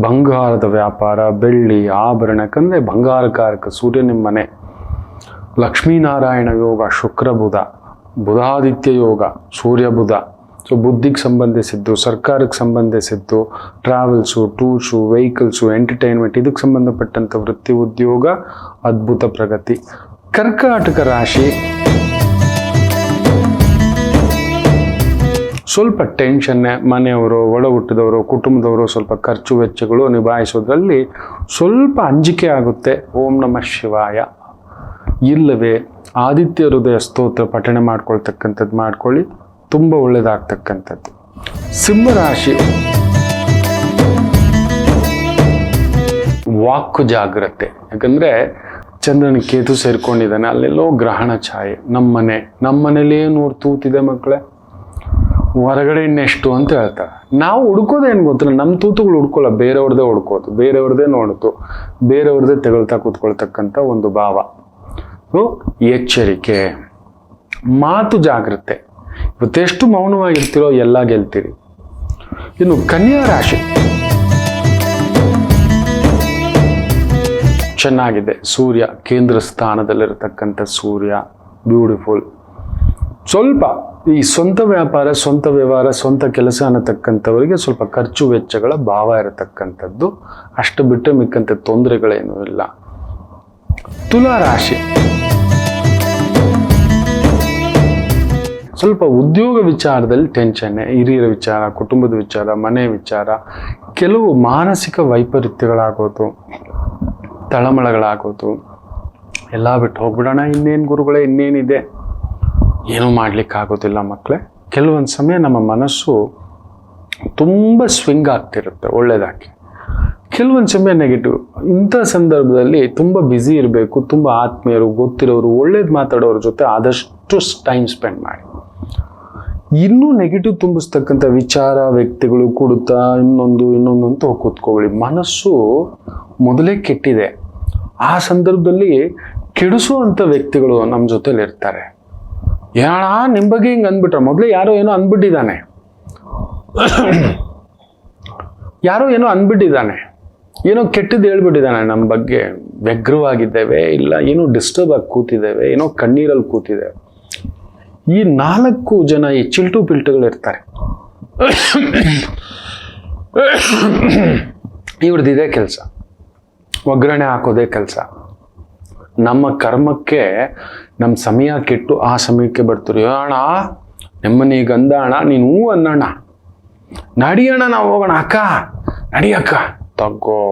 ಬಂಗಾರದ ವ್ಯಾಪಾರ, ಬೆಳ್ಳಿ, ಆಭರಣ, ಯಾಕಂದರೆ ಬಂಗಾರಕಾರಕ ಸೂರ್ಯ ನಿಮ್ಮ ಮನೆ. ಲಕ್ಷ್ಮೀನಾರಾಯಣ ಯೋಗ, ಶುಕ್ರ ಬುಧ, ಬುಧಾದಿತ್ಯ ಯೋಗ, ಸೂರ್ಯ ಬುಧ. ಸೊ ಬುದ್ಧಿಗೆ ಸಂಬಂಧಿಸಿದ್ದು, ಸರ್ಕಾರಕ್ಕೆ ಸಂಬಂಧಿಸಿದ್ದು, ಟ್ರಾವೆಲ್ಸು, ಟೂರ್ಸು, ವೆಹಿಕಲ್ಸು, ಎಂಟರ್ಟೈನ್ಮೆಂಟ್, ಇದಕ್ಕೆ ಸಂಬಂಧಪಟ್ಟಂಥ ವೃತ್ತಿ ಉದ್ಯೋಗ, ಅದ್ಭುತ ಪ್ರಗತಿ. ಕರ್ಕಾಟಕ ರಾಶಿ ಸ್ವಲ್ಪ ಟೆನ್ಷನ್ನೇ. ಮನೆಯವರು, ಒಳ ಹುಟ್ಟಿದವರು, ಕುಟುಂಬದವರು ಸ್ವಲ್ಪ ಖರ್ಚು ವೆಚ್ಚಗಳು ನಿಭಾಯಿಸೋದ್ರಲ್ಲಿ ಸ್ವಲ್ಪ ಅಂಜಿಕೆ ಆಗುತ್ತೆ. ಓಂ ನಮಃ ಶಿವಾಯ, ಇಲ್ಲವೇ ಆದಿತ್ಯ ಹೃದಯ ಸ್ತೋತ್ರ ಪಠಣೆ ಮಾಡ್ಕೊಳ್ತಕ್ಕಂಥದ್ದು ಮಾಡ್ಕೊಳ್ಳಿ, ತುಂಬ ಒಳ್ಳೆಯದಾಗ್ತಕ್ಕಂಥದ್ದು. ಸಿಂಹರಾಶಿ ವಾಕ್ ಜಾಗ್ರತೆ. ಯಾಕಂದರೆ ಚಂದ್ರನ ಕೇತು ಸೇರ್ಕೊಂಡಿದ್ದಾನೆ, ಅಲ್ಲೆಲ್ಲೋ ಗ್ರಹಣ ಛಾಯೆ. ನಮ್ಮ ಮನೇಲಿ ಏನು ತೂತಿದೆ ಮಕ್ಕಳೇ, ಹೊರಗಡೆ ಇನ್ನೆಷ್ಟು ಅಂತ ಹೇಳ್ತಾರೆ. ನಾವು ಹುಡ್ಕೋದೇನು ಗೊತ್ತಿಲ್ಲ, ನಮ್ಮ ತೂತುಗಳು ಹುಡ್ಕೊಳ್ಳೋ, ಬೇರೆಯವ್ರದ್ದೇ ಹುಡ್ಕೋದು, ಬೇರೆಯವ್ರದ್ದೇ ನೋಡೋದು, ಬೇರೆಯವ್ರದ್ದೇ ತೆಗೊಳ್ತಾ ಕೂತ್ಕೊಳ್ತಕ್ಕಂಥ ಒಂದು ಭಾವ. ಎಚ್ಚರಿಕೆ, ಮಾತು ಜಾಗ್ರತೆ. ಇವತ್ತೆಷ್ಟು ಮೌನವಾಗಿರ್ತೀರೋ ಎಲ್ಲ ಗೆಲ್ತೀರಿ. ಇನ್ನು ಕನ್ಯಾ ರಾಶಿ ಚೆನ್ನಾಗಿದೆ. ಸೂರ್ಯ ಕೇಂದ್ರ ಸ್ಥಾನದಲ್ಲಿರತಕ್ಕಂಥ ಸೂರ್ಯ, ಬ್ಯೂಟಿಫುಲ್. ಸ್ವಲ್ಪ ಈ ಸ್ವಂತ ವ್ಯಾಪಾರ, ಸ್ವಂತ ವ್ಯವಹಾರ, ಸ್ವಂತ ಕೆಲಸ ಅನ್ನತಕ್ಕಂಥವರಿಗೆ ಸ್ವಲ್ಪ ಖರ್ಚು ವೆಚ್ಚಗಳ ಭಾವ ಇರತಕ್ಕಂಥದ್ದು. ಅಷ್ಟು ಬಿಟ್ಟರೆ ಮಿಕ್ಕಂಥ ತೊಂದರೆಗಳೇನೂ ಇಲ್ಲ. ತುಲಾ ರಾಶಿ ಸ್ವಲ್ಪ ಉದ್ಯೋಗ ವಿಚಾರದಲ್ಲಿ ಟೆನ್ಷನ್ನೇ. ಹಿರಿಯರ ವಿಚಾರ, ಕುಟುಂಬದ ವಿಚಾರ, ಮನೆ ವಿಚಾರ, ಕೆಲವು ಮಾನಸಿಕ ವೈಪರೀತ್ಯಗಳಾಗೋದು, ತಳಮಳಗಳಾಗೋದು. ಎಲ್ಲ ಬಿಟ್ಟು ಹೋಗ್ಬಿಡೋಣ, ಇನ್ನೇನು ಗುರುಗಳೇ, ಇನ್ನೇನಿದೆ, ಏನೂ ಮಾಡಲಿಕ್ಕಾಗೋದಿಲ್ಲ ಮಕ್ಕಳೇ. ಕೆಲವೊಂದು ಸಮಯ ನಮ್ಮ ಮನಸ್ಸು ತುಂಬ ಸ್ವಿಂಗ್ ಆಗ್ತಿರುತ್ತೆ ಒಳ್ಳೆಯದಾಗಿ, ಕೆಲವೊಂದು ಸಮಯ ನೆಗೆಟಿವ್. ಇಂಥ ಸಂದರ್ಭದಲ್ಲಿ ತುಂಬ ಬ್ಯುಸಿ ಇರಬೇಕು. ತುಂಬ ಆತ್ಮೀಯರು, ಗೊತ್ತಿರೋರು, ಒಳ್ಳೇದು ಮಾತಾಡೋರ ಜೊತೆ ಆದಷ್ಟು ಟೈಮ್ ಸ್ಪೆಂಡ್ ಮಾಡಿ. ಇನ್ನೂ ನೆಗೆಟಿವ್ ತುಂಬಿಸ್ತಕ್ಕಂಥ ವಿಚಾರ, ವ್ಯಕ್ತಿಗಳು, ಕುಡಿತ, ಇನ್ನೊಂದು ಅಂತ ಕೂತ್ಕೊಳ್ಳಿ. ಮನಸ್ಸು ಮೊದಲೇ ಕೆಟ್ಟಿದೆ. ಆ ಸಂದರ್ಭದಲ್ಲಿ ಕೆಡಿಸುವಂಥ ವ್ಯಕ್ತಿಗಳು ನಮ್ಮ ಜೊತೆಲಿ ಇರ್ತಾರೆ. ಯಾಣ ನಿಮ್ಮ ಬಗ್ಗೆ ಹಿಂಗೆ ಅಂದ್ಬಿಟ್ರೆ, ಮೊದಲೇ ಯಾರೋ ಏನೋ ಅಂದ್ಬಿಟ್ಟಿದ್ದಾನೆ, ಏನೋ ಕೆಟ್ಟದ್ದು ಹೇಳ್ಬಿಟ್ಟಿದ್ದಾನೆ ನಮ್ಮ ಬಗ್ಗೆ. ವ್ಯಗ್ರವಾಗಿದ್ದೇವೆ, ಇಲ್ಲ ಏನೋ ಡಿಸ್ಟರ್ಬ್ ಆಗಿ ಕೂತಿದ್ದೇವೆ, ಏನೋ ಕಣ್ಣೀರಲ್ಲಿ ಕೂತಿದ್ದೇವೆ. ಈ 4 ಜನ ಈ ಚಿಲ್ಟು ಪಿಲ್ಟುಗಳಿರ್ತಾರೆ. ಇವ್ರದ್ದು ಇದೇ ಕೆಲಸ, ಒಗ್ಗರಣೆ ಹಾಕೋದೇ ಕೆಲಸ. ನಮ್ಮ ಕರ್ಮಕ್ಕೆ ನಮ್ಮ ಸಮಯ ಕೆಟ್ಟು ಆ ಸಮಯಕ್ಕೆ ಬರ್ತೀರಿ. ಅಣ್ಣ ನಿಮ್ಮನೀಗ ಅಂದ ಅಣ್ಣ, ನೀನು ಹೂ ಅನ್ನೋಣ, ನಡಿಯೋಣ, ನಾವು ಹೋಗೋಣ, ಅಕ್ಕ ನಡಿ ಅಕ್ಕ, ತಗೋ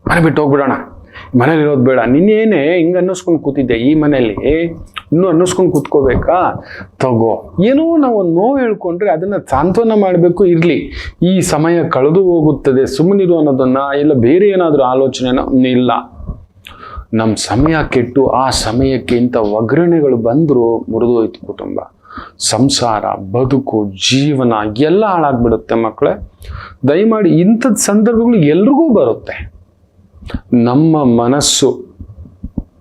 ಮನೆ ಬಿಟ್ಟು ಹೋಗ್ಬಿಡೋಣ, ಮನೇಲಿ ಇರೋದು ಬೇಡ, ನಿನ್ನೇನೆ ಹಿಂಗೆ ಅನ್ನಿಸ್ಕೊಂಡು ಕೂತಿದ್ದೆ, ಈ ಮನೇಲಿ ಇನ್ನೂ ಅನ್ನಿಸ್ಕೊಂಡು ಕೂತ್ಕೋಬೇಕಾ, ತಗೋ. ಏನೋ ನಾವು ಒಂದು ನೋವು ಹೇಳ್ಕೊಂಡ್ರೆ ಅದನ್ನು ಸಾಂತ್ವನ ಮಾಡಬೇಕು. ಇರಲಿ, ಈ ಸಮಯ ಕಳೆದು ಹೋಗುತ್ತದೆ, ಸುಮ್ಮನಿರು ಅನ್ನೋದನ್ನು, ಇಲ್ಲ ಬೇರೆ ಏನಾದರೂ ಆಲೋಚನೆನ ಇಲ್ಲ. ನಮ್ಮ ಸಮಯ ಕೆಟ್ಟು ಆ ಸಮಯಕ್ಕೆ ಇಂಥ ಒಗ್ಗರಣೆಗಳು ಬಂದರೂ ಮುರಿದೋಯ್ತು ಕುಟುಂಬ, ಸಂಸಾರ, ಬದುಕು, ಜೀವನ ಎಲ್ಲ ಹಾಳಾಗ್ಬಿಡುತ್ತೆ ಮಕ್ಕಳೇ. ದಯಮಾಡಿ ಇಂಥದ್ದು ಸಂದರ್ಭಗಳು ಎಲ್ರಿಗೂ ಬರುತ್ತೆ. ನಮ್ಮ ಮನಸ್ಸು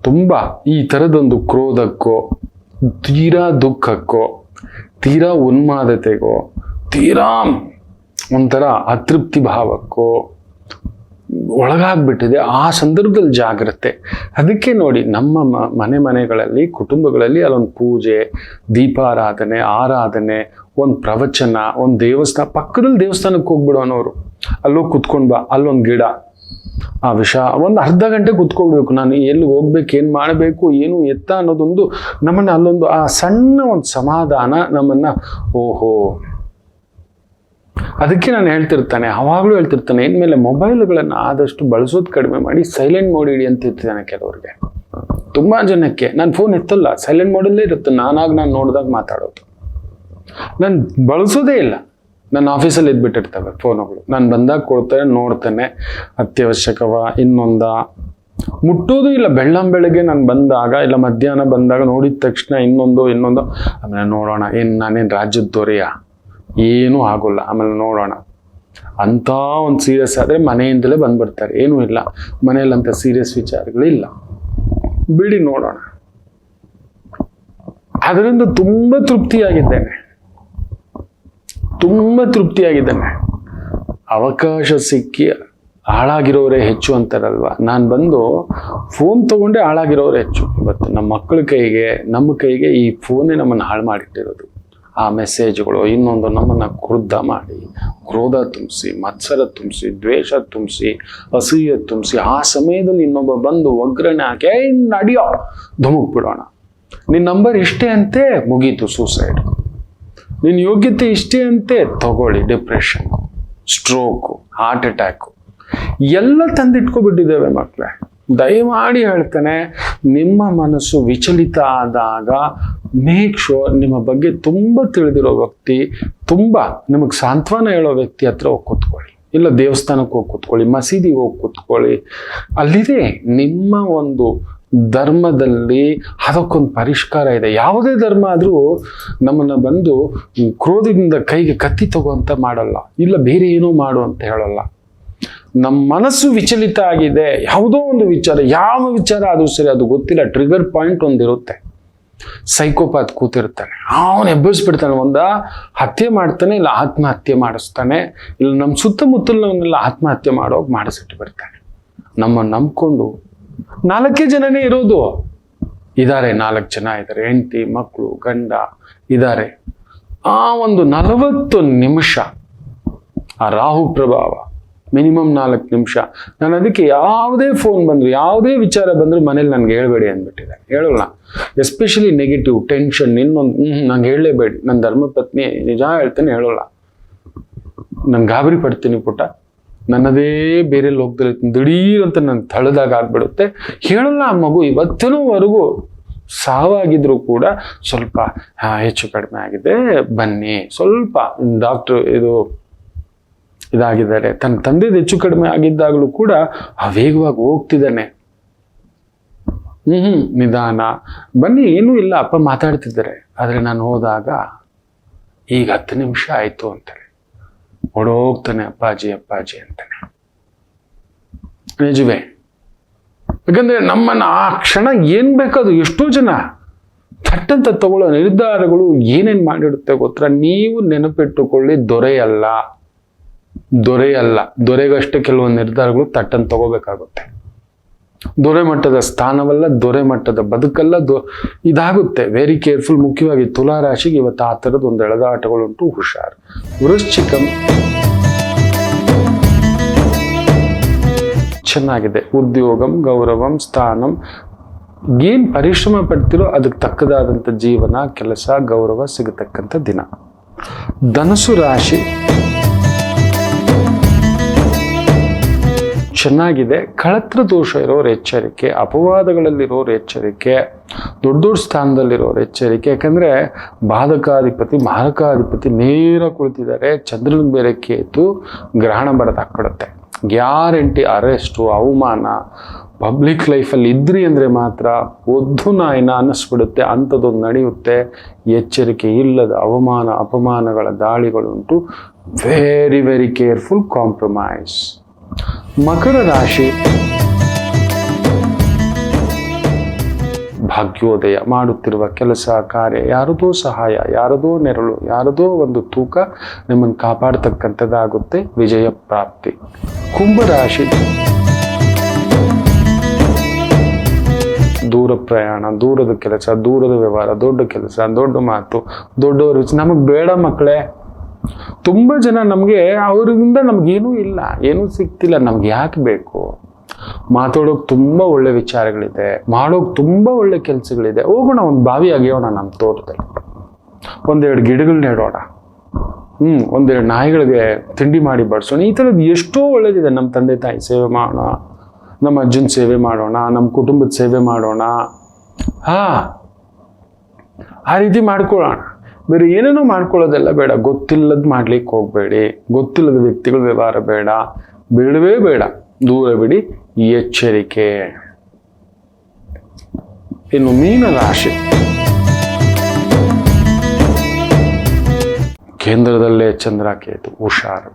ತುಂಬ ಈ ಥರದೊಂದು ಕ್ರೋಧಕ್ಕೋ, ತೀರಾ ದುಃಖಕ್ಕೋ, ತೀರಾ ಉನ್ಮಾದತೆಗೋ, ತೀರಾ ಒಂಥರ ಅತೃಪ್ತಿ ಭಾವಕ್ಕೋ ಒಳಗಾಗ್ಬಿಟ್ಟಿದೆ. ಆ ಸಂದರ್ಭದಲ್ಲಿ ಜಾಗ್ರತೆ. ಅದಕ್ಕೆ ನೋಡಿ, ನಮ್ಮ ಮನೆಗಳಲ್ಲಿ, ಕುಟುಂಬಗಳಲ್ಲಿ ಅಲ್ಲೊಂದು ಪೂಜೆ, ದೀಪಾರಾಧನೆ, ಆರಾಧನೆ, ಒಂದು ಪ್ರವಚನ, ಒಂದು ದೇವಸ್ಥಾನ, ಪಕ್ಕದಲ್ಲಿ ದೇವಸ್ಥಾನಕ್ಕೆ ಹೋಗ್ಬಿಡೋನವರು, ಅಲ್ಲೋಗಿ ಕುತ್ಕೊಂಡು ಬಾ, ಅಲ್ಲೊಂದು ಗಿಡ, ಆ ಒಂದು ಅರ್ಧ ಗಂಟೆ ಕುತ್ಕೊಳ್ಬೇಕು. ನಾನು ಎಲ್ಲಿ ಹೋಗ್ಬೇಕು, ಏನು ಮಾಡಬೇಕು, ಏನು ಎತ್ತ ಅನ್ನೋದೊಂದು ನಮ್ಮನ್ನು ಅಲ್ಲೊಂದು ಆ ಸಣ್ಣ ಒಂದು ಸಮಾಧಾನ ನಮ್ಮನ್ನು, ಓಹೋ. ಅದಕ್ಕೆ ನಾನು ಅವಾಗಲೂ ಹೇಳ್ತಿರ್ತಾನೆ, ಇನ್ಮೇಲೆ ಮೊಬೈಲ್ಗಳನ್ನು ಆದಷ್ಟು ಬಳಸೋದು ಕಡಿಮೆ ಮಾಡಿ ಸೈಲೆಂಟ್ ಮೋಡ್ ಇಡಿ ಅಂತ ಇರ್ತಾನೆ ಕೆಲವ್ರಿಗೆ. ತುಂಬ ಜನಕ್ಕೆ ನಾನು ಫೋನ್ ಎತ್ತಲ್ಲ, ಸೈಲೆಂಟ್ ಮೋಡಲ್ಲೇ ಇರುತ್ತೆ. ನಾನು ನೋಡಿದಾಗ ಮಾತಾಡೋದು, ನಾನು ಬಳಸೋದೇ ಇಲ್ಲ. ನನ್ನ ಆಫೀಸಲ್ಲಿ ಇದ್ಬಿಟ್ಟಿರ್ತವೆ ಫೋನುಗಳು, ನಾನು ಬಂದಾಗ ಕೊಡ್ತೇನೆ, ನೋಡ್ತೇನೆ, ಅತ್ಯವಶ್ಯಕವ ಇನ್ನೊಂದ ಮುಟ್ಟೋದು ಇಲ್ಲ. ಬೆಳ್ಳಂಬೆಳಗ್ಗೆ ನಾನು ಬಂದಾಗ, ಇಲ್ಲ ಮಧ್ಯಾಹ್ನ ಬಂದಾಗ ನೋಡಿದ ತಕ್ಷಣ ಇನ್ನೊಂದು, ಆಮೇಲೆ ನೋಡೋಣ, ನಾನೇನು ರಾಜ್ಯದ ದೊರೆಯ, ಏನೂ ಆಗೋಲ್ಲ, ಆಮೇಲೆ ನೋಡೋಣ ಅಂತ ಒಂದು ಸೀರಿಯಸ್ ಆದರೆ ಮನೆಯಿಂದಲೇ ಬಂದ್ಬಿಡ್ತಾರೆ. ಏನೂ ಇಲ್ಲ ಮನೆಯಲ್ಲಂಥ ಸೀರಿಯಸ್ ವಿಚಾರಗಳಿಲ್ಲ, ಬಿಡಿ ನೋಡೋಣ. ಅದರಿಂದ ತುಂಬ ತೃಪ್ತಿಯಾಗಿದ್ದೇನೆ. ತುಂಬ ತೃಪ್ತಿಯಾಗಿದ್ದಾನೆ. ಅವಕಾಶ ಸಿಕ್ಕಿ ಹಾಳಾಗಿರೋರೇ ಹೆಚ್ಚು ಅಂತಾರಲ್ವ, ನಾನು ಬಂದು ಫೋನ್ ತಗೊಂಡೆ ಹಾಳಾಗಿರೋರೇ ಹೆಚ್ಚು. ಇವತ್ತು ನಮ್ಮ ಮಕ್ಕಳ ಕೈಗೆ, ನಮ್ಮ ಕೈಗೆ ಈ ಫೋನೇ ನಮ್ಮನ್ನು ಹಾಳು ಮಾಡಿಟ್ಟಿರೋದು. ಆ ಮೆಸೇಜ್ಗಳು ಇನ್ನೊಂದು ನಮ್ಮನ್ನು ಕ್ರುದ್ಧ ಮಾಡಿ, ಕ್ರೋಧ ತುಂಬಿಸಿ, ಮತ್ಸರ ತುಂಬಿಸಿ, ದ್ವೇಷ ತುಂಬಿಸಿ, ಅಸೂಯೆ ತುಂಬಿಸಿ, ಆ ಸಮಯದಲ್ಲಿ ಇನ್ನೊಬ್ಬ ಬಂದು ಒಗ್ಗರಣೆ ಹಾಕಿ ನಡಿಯೋ ಧುಮುಕ್ ಬಿಡೋಣ, ನಿನ್ನ ನಂಬರ್ ಇಷ್ಟೇ ಅಂತೆ, ಮುಗೀತು ಸೂಸೈಡ್, ನಿನ್ನ ಯೋಗ್ಯತೆ ಇಷ್ಟೇ ಅಂತೆ, ತಗೊಳ್ಳಿ ಡಿಪ್ರೆಷನ್, ಸ್ಟ್ರೋಕು, ಹಾರ್ಟ್ ಅಟ್ಯಾಕು ಎಲ್ಲ ತಂದಿಟ್ಕೊಬಿಟ್ಟಿದ್ದೇವೆ ಮಕ್ಕಳೇ. ದಯಮಾಡಿ ಹೇಳ್ತಾನೆ, ನಿಮ್ಮ ಮನಸ್ಸು ವಿಚಲಿತ ಆದಾಗ ಮೇಕ್ ಶೋರ್ ನಿಮ್ಮ ಬಗ್ಗೆ ತುಂಬ ತಿಳಿದಿರೋ ವ್ಯಕ್ತಿ, ತುಂಬ ನಿಮಗೆ ಸಾಂತ್ವನ ಹೇಳೋ ವ್ಯಕ್ತಿ ಹತ್ರ ಹೋಗಿ ಕೂತ್ಕೊಳ್ಳಿ, ಇಲ್ಲ ದೇವಸ್ಥಾನಕ್ಕೆ ಹೋಗಿ ಕೂತ್ಕೊಳ್ಳಿ, ಮಸೀದಿಗೆ ಹೋಗಿ ಕೂತ್ಕೊಳ್ಳಿ. ಅಲ್ಲಿದೆ ನಿಮ್ಮ ಒಂದು ಧರ್ಮದಲ್ಲಿ ಅದಕ್ಕೊಂದು ಪರಿಷ್ಕಾರ ಇದೆ. ಯಾವುದೇ ಧರ್ಮ ಆದರೂ ನಮ್ಮನ್ನು ಬಂದು ಕ್ರೋಧದಿಂದ ಕೈಗೆ ಕತ್ತಿ ತಗೋಂತ ಮಾಡಲ್ಲ, ಇಲ್ಲ ಬೇರೆ ಏನೋ ಮಾಡು ಅಂತ ಹೇಳಲ್ಲ. ನಮ್ಮ ಮನಸ್ಸು ವಿಚಲಿತ ಆಗಿದೆ, ಯಾವುದೋ ಒಂದು ವಿಚಾರ, ಯಾವ ವಿಚಾರ ಆದರೂ ಸರಿ, ಅದು ಗೊತ್ತಿಲ್ಲ, ಟ್ರಿಗರ್ ಪಾಯಿಂಟ್ ಒಂದಿರುತ್ತೆ. ಸೈಕೋಪಾತ್ ಕೂತಿರ್ತಾನೆ, ಅವನು ಎಬ್ಬರಿಸ್ಬಿಡ್ತಾನೆ, ಹತ್ಯೆ ಮಾಡ್ತಾನೆ, ಇಲ್ಲ ಆತ್ಮಹತ್ಯೆ ಮಾಡಿಸ್ತಾನೆ, ಇಲ್ಲ ನಮ್ಮ ಸುತ್ತಮುತ್ತಲವನ್ನೆಲ್ಲ ಆತ್ಮಹತ್ಯೆ ಮಾಡೋಗಿ ಮಾಡಿಸಿಟ್ಟು ಬಿಡ್ತಾನೆ. ನಮ್ಮನ್ನು ನಂಬ್ಕೊಂಡು 4 ಜನನೇ ಇರೋದು, ಇದ್ದಾರೆ 4 ಜನ ಇದ್ದಾರೆ, ಹೆಂಡತಿ ಮಕ್ಕಳು ಗಂಡ ಇದ್ದಾರೆ. ಆ ಒಂದು 40 ನಿಮಿಷ ಆ ರಾಹು ಪ್ರಭಾವ, ಮಿನಿಮಮ್ 4 ನಿಮಿಷ. ನಾನು ಅದಕ್ಕೆ ಯಾವುದೇ ಫೋನ್ ಬಂದ್ರು, ಯಾವುದೇ ವಿಚಾರ ಬಂದ್ರು ಮನೇಲಿ ನನಗೆ ಹೇಳ್ಬೇಡಿ ಅಂದ್ಬಿಟ್ಟಿದೆ, ಹೇಳೋಲ್ಲ. ಎಸ್ಪೆಷಲಿ ನೆಗೆಟಿವ್ ಟೆನ್ಷನ್ ಇನ್ನೊಂದು ನಂಗೆ ಹೇಳಲೇಬೇಡಿ. ನನ್ನ ಧರ್ಮಪತ್ನಿ ನಿಜ ಹೇಳ್ತಾನೆ, ಹೇಳೋಲ್ಲ. ನಾನು ಗಾಬರಿ ಪಡ್ತೀನಿ ಪುಟ್ಟ, ನನ್ನದೇ ಬೇರೆ ಲೋಕದಲ್ಲಿ ದಿಢೀರ್ ಅಂತ ನನ್ನ ತಳೆದಾಗ ಆಗ್ಬಿಡುತ್ತೆ, ಹೇಳಲ್ಲ. ಆ ಮಗು ಇವತ್ತಿನವರೆಗೂ ಸಾವಾಗಿದ್ರು ಕೂಡ ಸ್ವಲ್ಪ ಹೆಚ್ಚು ಕಡಿಮೆ ಆಗಿದೆ, ಬನ್ನಿ ಸ್ವಲ್ಪ ಡಾಕ್ಟ್ರು ಇದಾಗಿದ್ದಾರೆ. ತನ್ನ ತಂದೆದು ಹೆಚ್ಚು ಕಡಿಮೆ ಆಗಿದ್ದಾಗಲೂ ಕೂಡ ವೇಗವಾಗಿ ಹೋಗ್ತಿದ್ದಾನೆ. ನಿಧಾನ ಬನ್ನಿ, ಏನೂ ಇಲ್ಲ, ಅಪ್ಪ ಮಾತಾಡ್ತಿದ್ದಾರೆ. ಆದರೆ ನಾನು ಹೋದಾಗ ಈಗ 10 ನಿಮಿಷ ಆಯ್ತು ಅಂತಾರೆ, ಓಡೋಗ್ತಾನೆ, ಅಪ್ಪಾಜಿ ಅಪ್ಪಾಜಿ ಅಂತಾನೆ. ನಿಜವೇ, ಯಾಕಂದ್ರೆ ನಮ್ಮನ್ನ ಆ ಕ್ಷಣ ಏನ್ ಬೇಕದು, ಎಷ್ಟೋ ಜನ ಥಟ್ಟಂತ ತಗೊಳ್ಳೋ ನಿರ್ಧಾರಗಳು ಏನೇನ್ ಮಾಡಿಡುತ್ತೆ ಗೊತ್ತಾ? ನೀವು ನೆನಪಿಟ್ಟುಕೊಳ್ಳಿ, ದೊರೆಯಲ್ಲ, ದೊರೆಗಷ್ಟೇ ಕೆಲವೊಂದು ನಿರ್ಧಾರಗಳು ತಟ್ಟಂತ ತಗೋಬೇಕಾಗುತ್ತೆ. ದೊರೆ ಮಟ್ಟದ ಸ್ಥಾನವಲ್ಲ, ದೊರೆ ಮಟ್ಟದ ಬದುಕಲ್ಲ, ಇದಾಗುತ್ತೆ. Very careful. ಮುಖ್ಯವಾಗಿ ತುಲಾ ರಾಶಿಗೆ ಇವತ್ತು ಆ ಥರದ್ದು ಒಂದು ಎಳೆದಾಟಗಳುಂಟು, ಹುಷಾರ್. ವೃಶ್ಚಿಕಂ ಚೆನ್ನಾಗಿದೆ, ಉದ್ಯೋಗಂ ಗೌರವಂ ಸ್ಥಾನಂ, ಏನ್ ಪರಿಶ್ರಮ ಪಡ್ತಿರೋ ಅದಕ್ಕೆ ತಕ್ಕದಾದಂಥ ಜೀವನ, ಕೆಲಸ, ಗೌರವ ಸಿಗತಕ್ಕಂಥ ದಿನ. ಧನಸ್ಸು ರಾಶಿ ಚೆನ್ನಾಗಿದೆ, ಕಳತ್ರ ದೋಷ ಇರೋರು ಎಚ್ಚರಿಕೆ, ಅಪವಾದಗಳಲ್ಲಿರೋರು ಎಚ್ಚರಿಕೆ, ದೊಡ್ಡ ದೊಡ್ಡ ಸ್ಥಾನದಲ್ಲಿರೋರು ಎಚ್ಚರಿಕೆ. ಯಾಕಂದ್ರೆ ಬಾಧಕಾಧಿಪತಿ ಮಾರಕಾಧಿಪತಿ ನೇರ ಕುಳಿತಿದ್ದಾರೆ, ಚಂದ್ರನಿಗೆ ಬೇರೆ ಕೇತು, ಗ್ರಹಣ ಬರದಾಕ್ಬಿಡುತ್ತೆ. ಗ್ಯಾರಂಟಿ ಅರೆಸ್ಟು, ಅವಮಾನ. ಪಬ್ಲಿಕ್ ಲೈಫಲ್ಲಿ ಇದ್ರಿ ಅಂದರೆ ಮಾತ್ರ ಒದ್ದು ನಾಯಿನ ಅನ್ನಿಸ್ಬಿಡುತ್ತೆ, ಅಂಥದ್ದೊಂದು ನಡೆಯುತ್ತೆ. ಎಚ್ಚರಿಕೆ ಇಲ್ಲದ ಅವಮಾನ ಅಪಮಾನಗಳ ದಾಳಿಗಳುಂಟು. Very very careful, compromise. ಮಕರ ರಾಶಿ ಭಾಗ್ಯೋದಯ, ಮಾಡುತ್ತಿರುವ ಕೆಲಸ ಕಾರ್ಯ, ಯಾರದೋ ಸಹಾಯ, ಯಾರದೋ ನೆರಳು, ಯಾರದೋ ಒಂದು ತೂಕ ನಿಮ್ಮನ್ನು ಕಾಪಾಡ್ತಕ್ಕಂಥದ್ದಾಗುತ್ತೆ, ವಿಜಯ ಪ್ರಾಪ್ತಿ. ಕುಂಭರಾಶಿ ದೂರ ಪ್ರಯಾಣ, ದೂರದ ಕೆಲಸ, ದೂರದ ವ್ಯವಹಾರ, ದೊಡ್ಡ ಕೆಲಸ, ದೊಡ್ಡ ಮಾತು, ದೊಡ್ಡವರು. ನಮಗೆ ಬೇಡ ಮಕ್ಕಳೇ. ತುಂಬ ಜನ ನಮಗೆ ಅವರಿಂದ ನಮಗೇನೂ ಇಲ್ಲ, ಏನೂ ಸಿಗ್ತಿಲ್ಲ, ನಮ್ಗೆ ಯಾಕೆ ಬೇಕು? ಮಾತಾಡೋಕೆ ತುಂಬ ಒಳ್ಳೆ ವಿಚಾರಗಳಿದೆ, ಮಾಡೋಕೆ ತುಂಬ ಒಳ್ಳೆ ಕೆಲಸಗಳಿದೆ. ಹೋಗೋಣ, ಒಂದು ಬಾವಿ ಅಗೆಯೋಣ ನಮ್ಮ ತೋಟದಲ್ಲಿ, 1-2 ಗಿಡಗಳು ನೆಡೋಣ, 1-2 ನಾಯಿಗಳಿಗೆ ತಿಂಡಿ ಮಾಡಿ ಬಡಿಸೋಣ. ಈ ಥರದ್ದು ಎಷ್ಟೋ ಒಳ್ಳೇದಿದೆ. ನಮ್ಮ ತಂದೆ ತಾಯಿ ಸೇವೆ ಮಾಡೋಣ, ನಮ್ಮ ಅಜ್ಜನ ಸೇವೆ ಮಾಡೋಣ, ನಮ್ಮ ಕುಟುಂಬದ ಸೇವೆ ಮಾಡೋಣ. ಆ ರೀತಿ ಮಾಡ್ಕೊಳ್ಳೋಣ. ಬೇರೆ ಏನೇನೋ ಮಾಡ್ಕೊಳ್ಳೋದೆಲ್ಲ ಬೇಡ. ಗೊತ್ತಿಲ್ಲದ ಮಾಡ್ಲಿಕ್ಕೆ ಹೋಗಬೇಡಿ, ಗೊತ್ತಿಲ್ಲದ ವ್ಯಕ್ತಿಗಳ ವ್ಯವಹಾರ ಬೇಡ, ಬೇಡವೇ ಬೇಡ, ದೂರ ಬಿಡಿ, ಎಚ್ಚರಿಕೆ. ಇನ್ನು ಮೀನ ರಾಶಿ ಕೇಂದ್ರದಲ್ಲೇ ಚಂದ್ರಕೇತು, ಹುಷಾರು.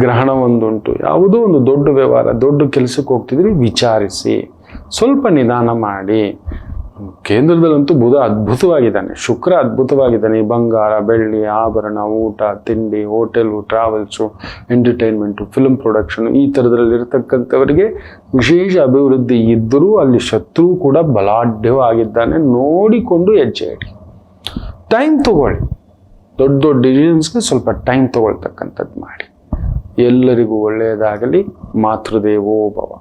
ಗ್ರಹಣ ಒಂದುಂಟು, ಯಾವುದೋ ಒಂದು ದೊಡ್ಡ ವ್ಯವಹಾರ, ದೊಡ್ಡ ಕೆಲಸಕ್ಕೆ ಹೋಗ್ತಿದ್ರಿ, ವಿಚಾರಿಸಿ, ಸ್ವಲ್ಪ ನಿಧಾನ ಮಾಡಿ. ಕೇಂದ್ರದಲ್ಲಂತೂ ಬುಧ ಅದ್ಭುತವಾಗಿದ್ದಾನೆ, ಶುಕ್ರ ಅದ್ಭುತವಾಗಿದ್ದಾನೆ. ಈ ಬಂಗಾರ, ಬೆಳ್ಳಿ, ಆಭರಣ, ಊಟ, ತಿಂಡಿ, hotel, travels, entertainment, film production, ಈ ಥರದ್ರಲ್ಲಿರ್ತಕ್ಕಂಥವರಿಗೆ ವಿಶೇಷ ಅಭಿವೃದ್ಧಿ ಇದ್ದರೂ ಅಲ್ಲಿ ಶತ್ರು ಕೂಡ ಬಲಾಢ್ಯವಾಗಿದ್ದಾನೆ. ನೋಡಿಕೊಂಡು ಹೆಜ್ಜೆ ಇಡಿ, ಟೈಮ್ ತಗೊಳ್ಳಿ. ದೊಡ್ಡ ದೊಡ್ಡ ಡಿಸಿಷನ್ಸ್ಗೆ ಸ್ವಲ್ಪ ಟೈಮ್ ತಗೊಳ್ತಕ್ಕಂಥದ್ದು ಮಾಡಿ. ಎಲ್ಲರಿಗೂ ಒಳ್ಳೆಯದಾಗಲಿ. ಮಾತೃದೇವೋ ಭವ.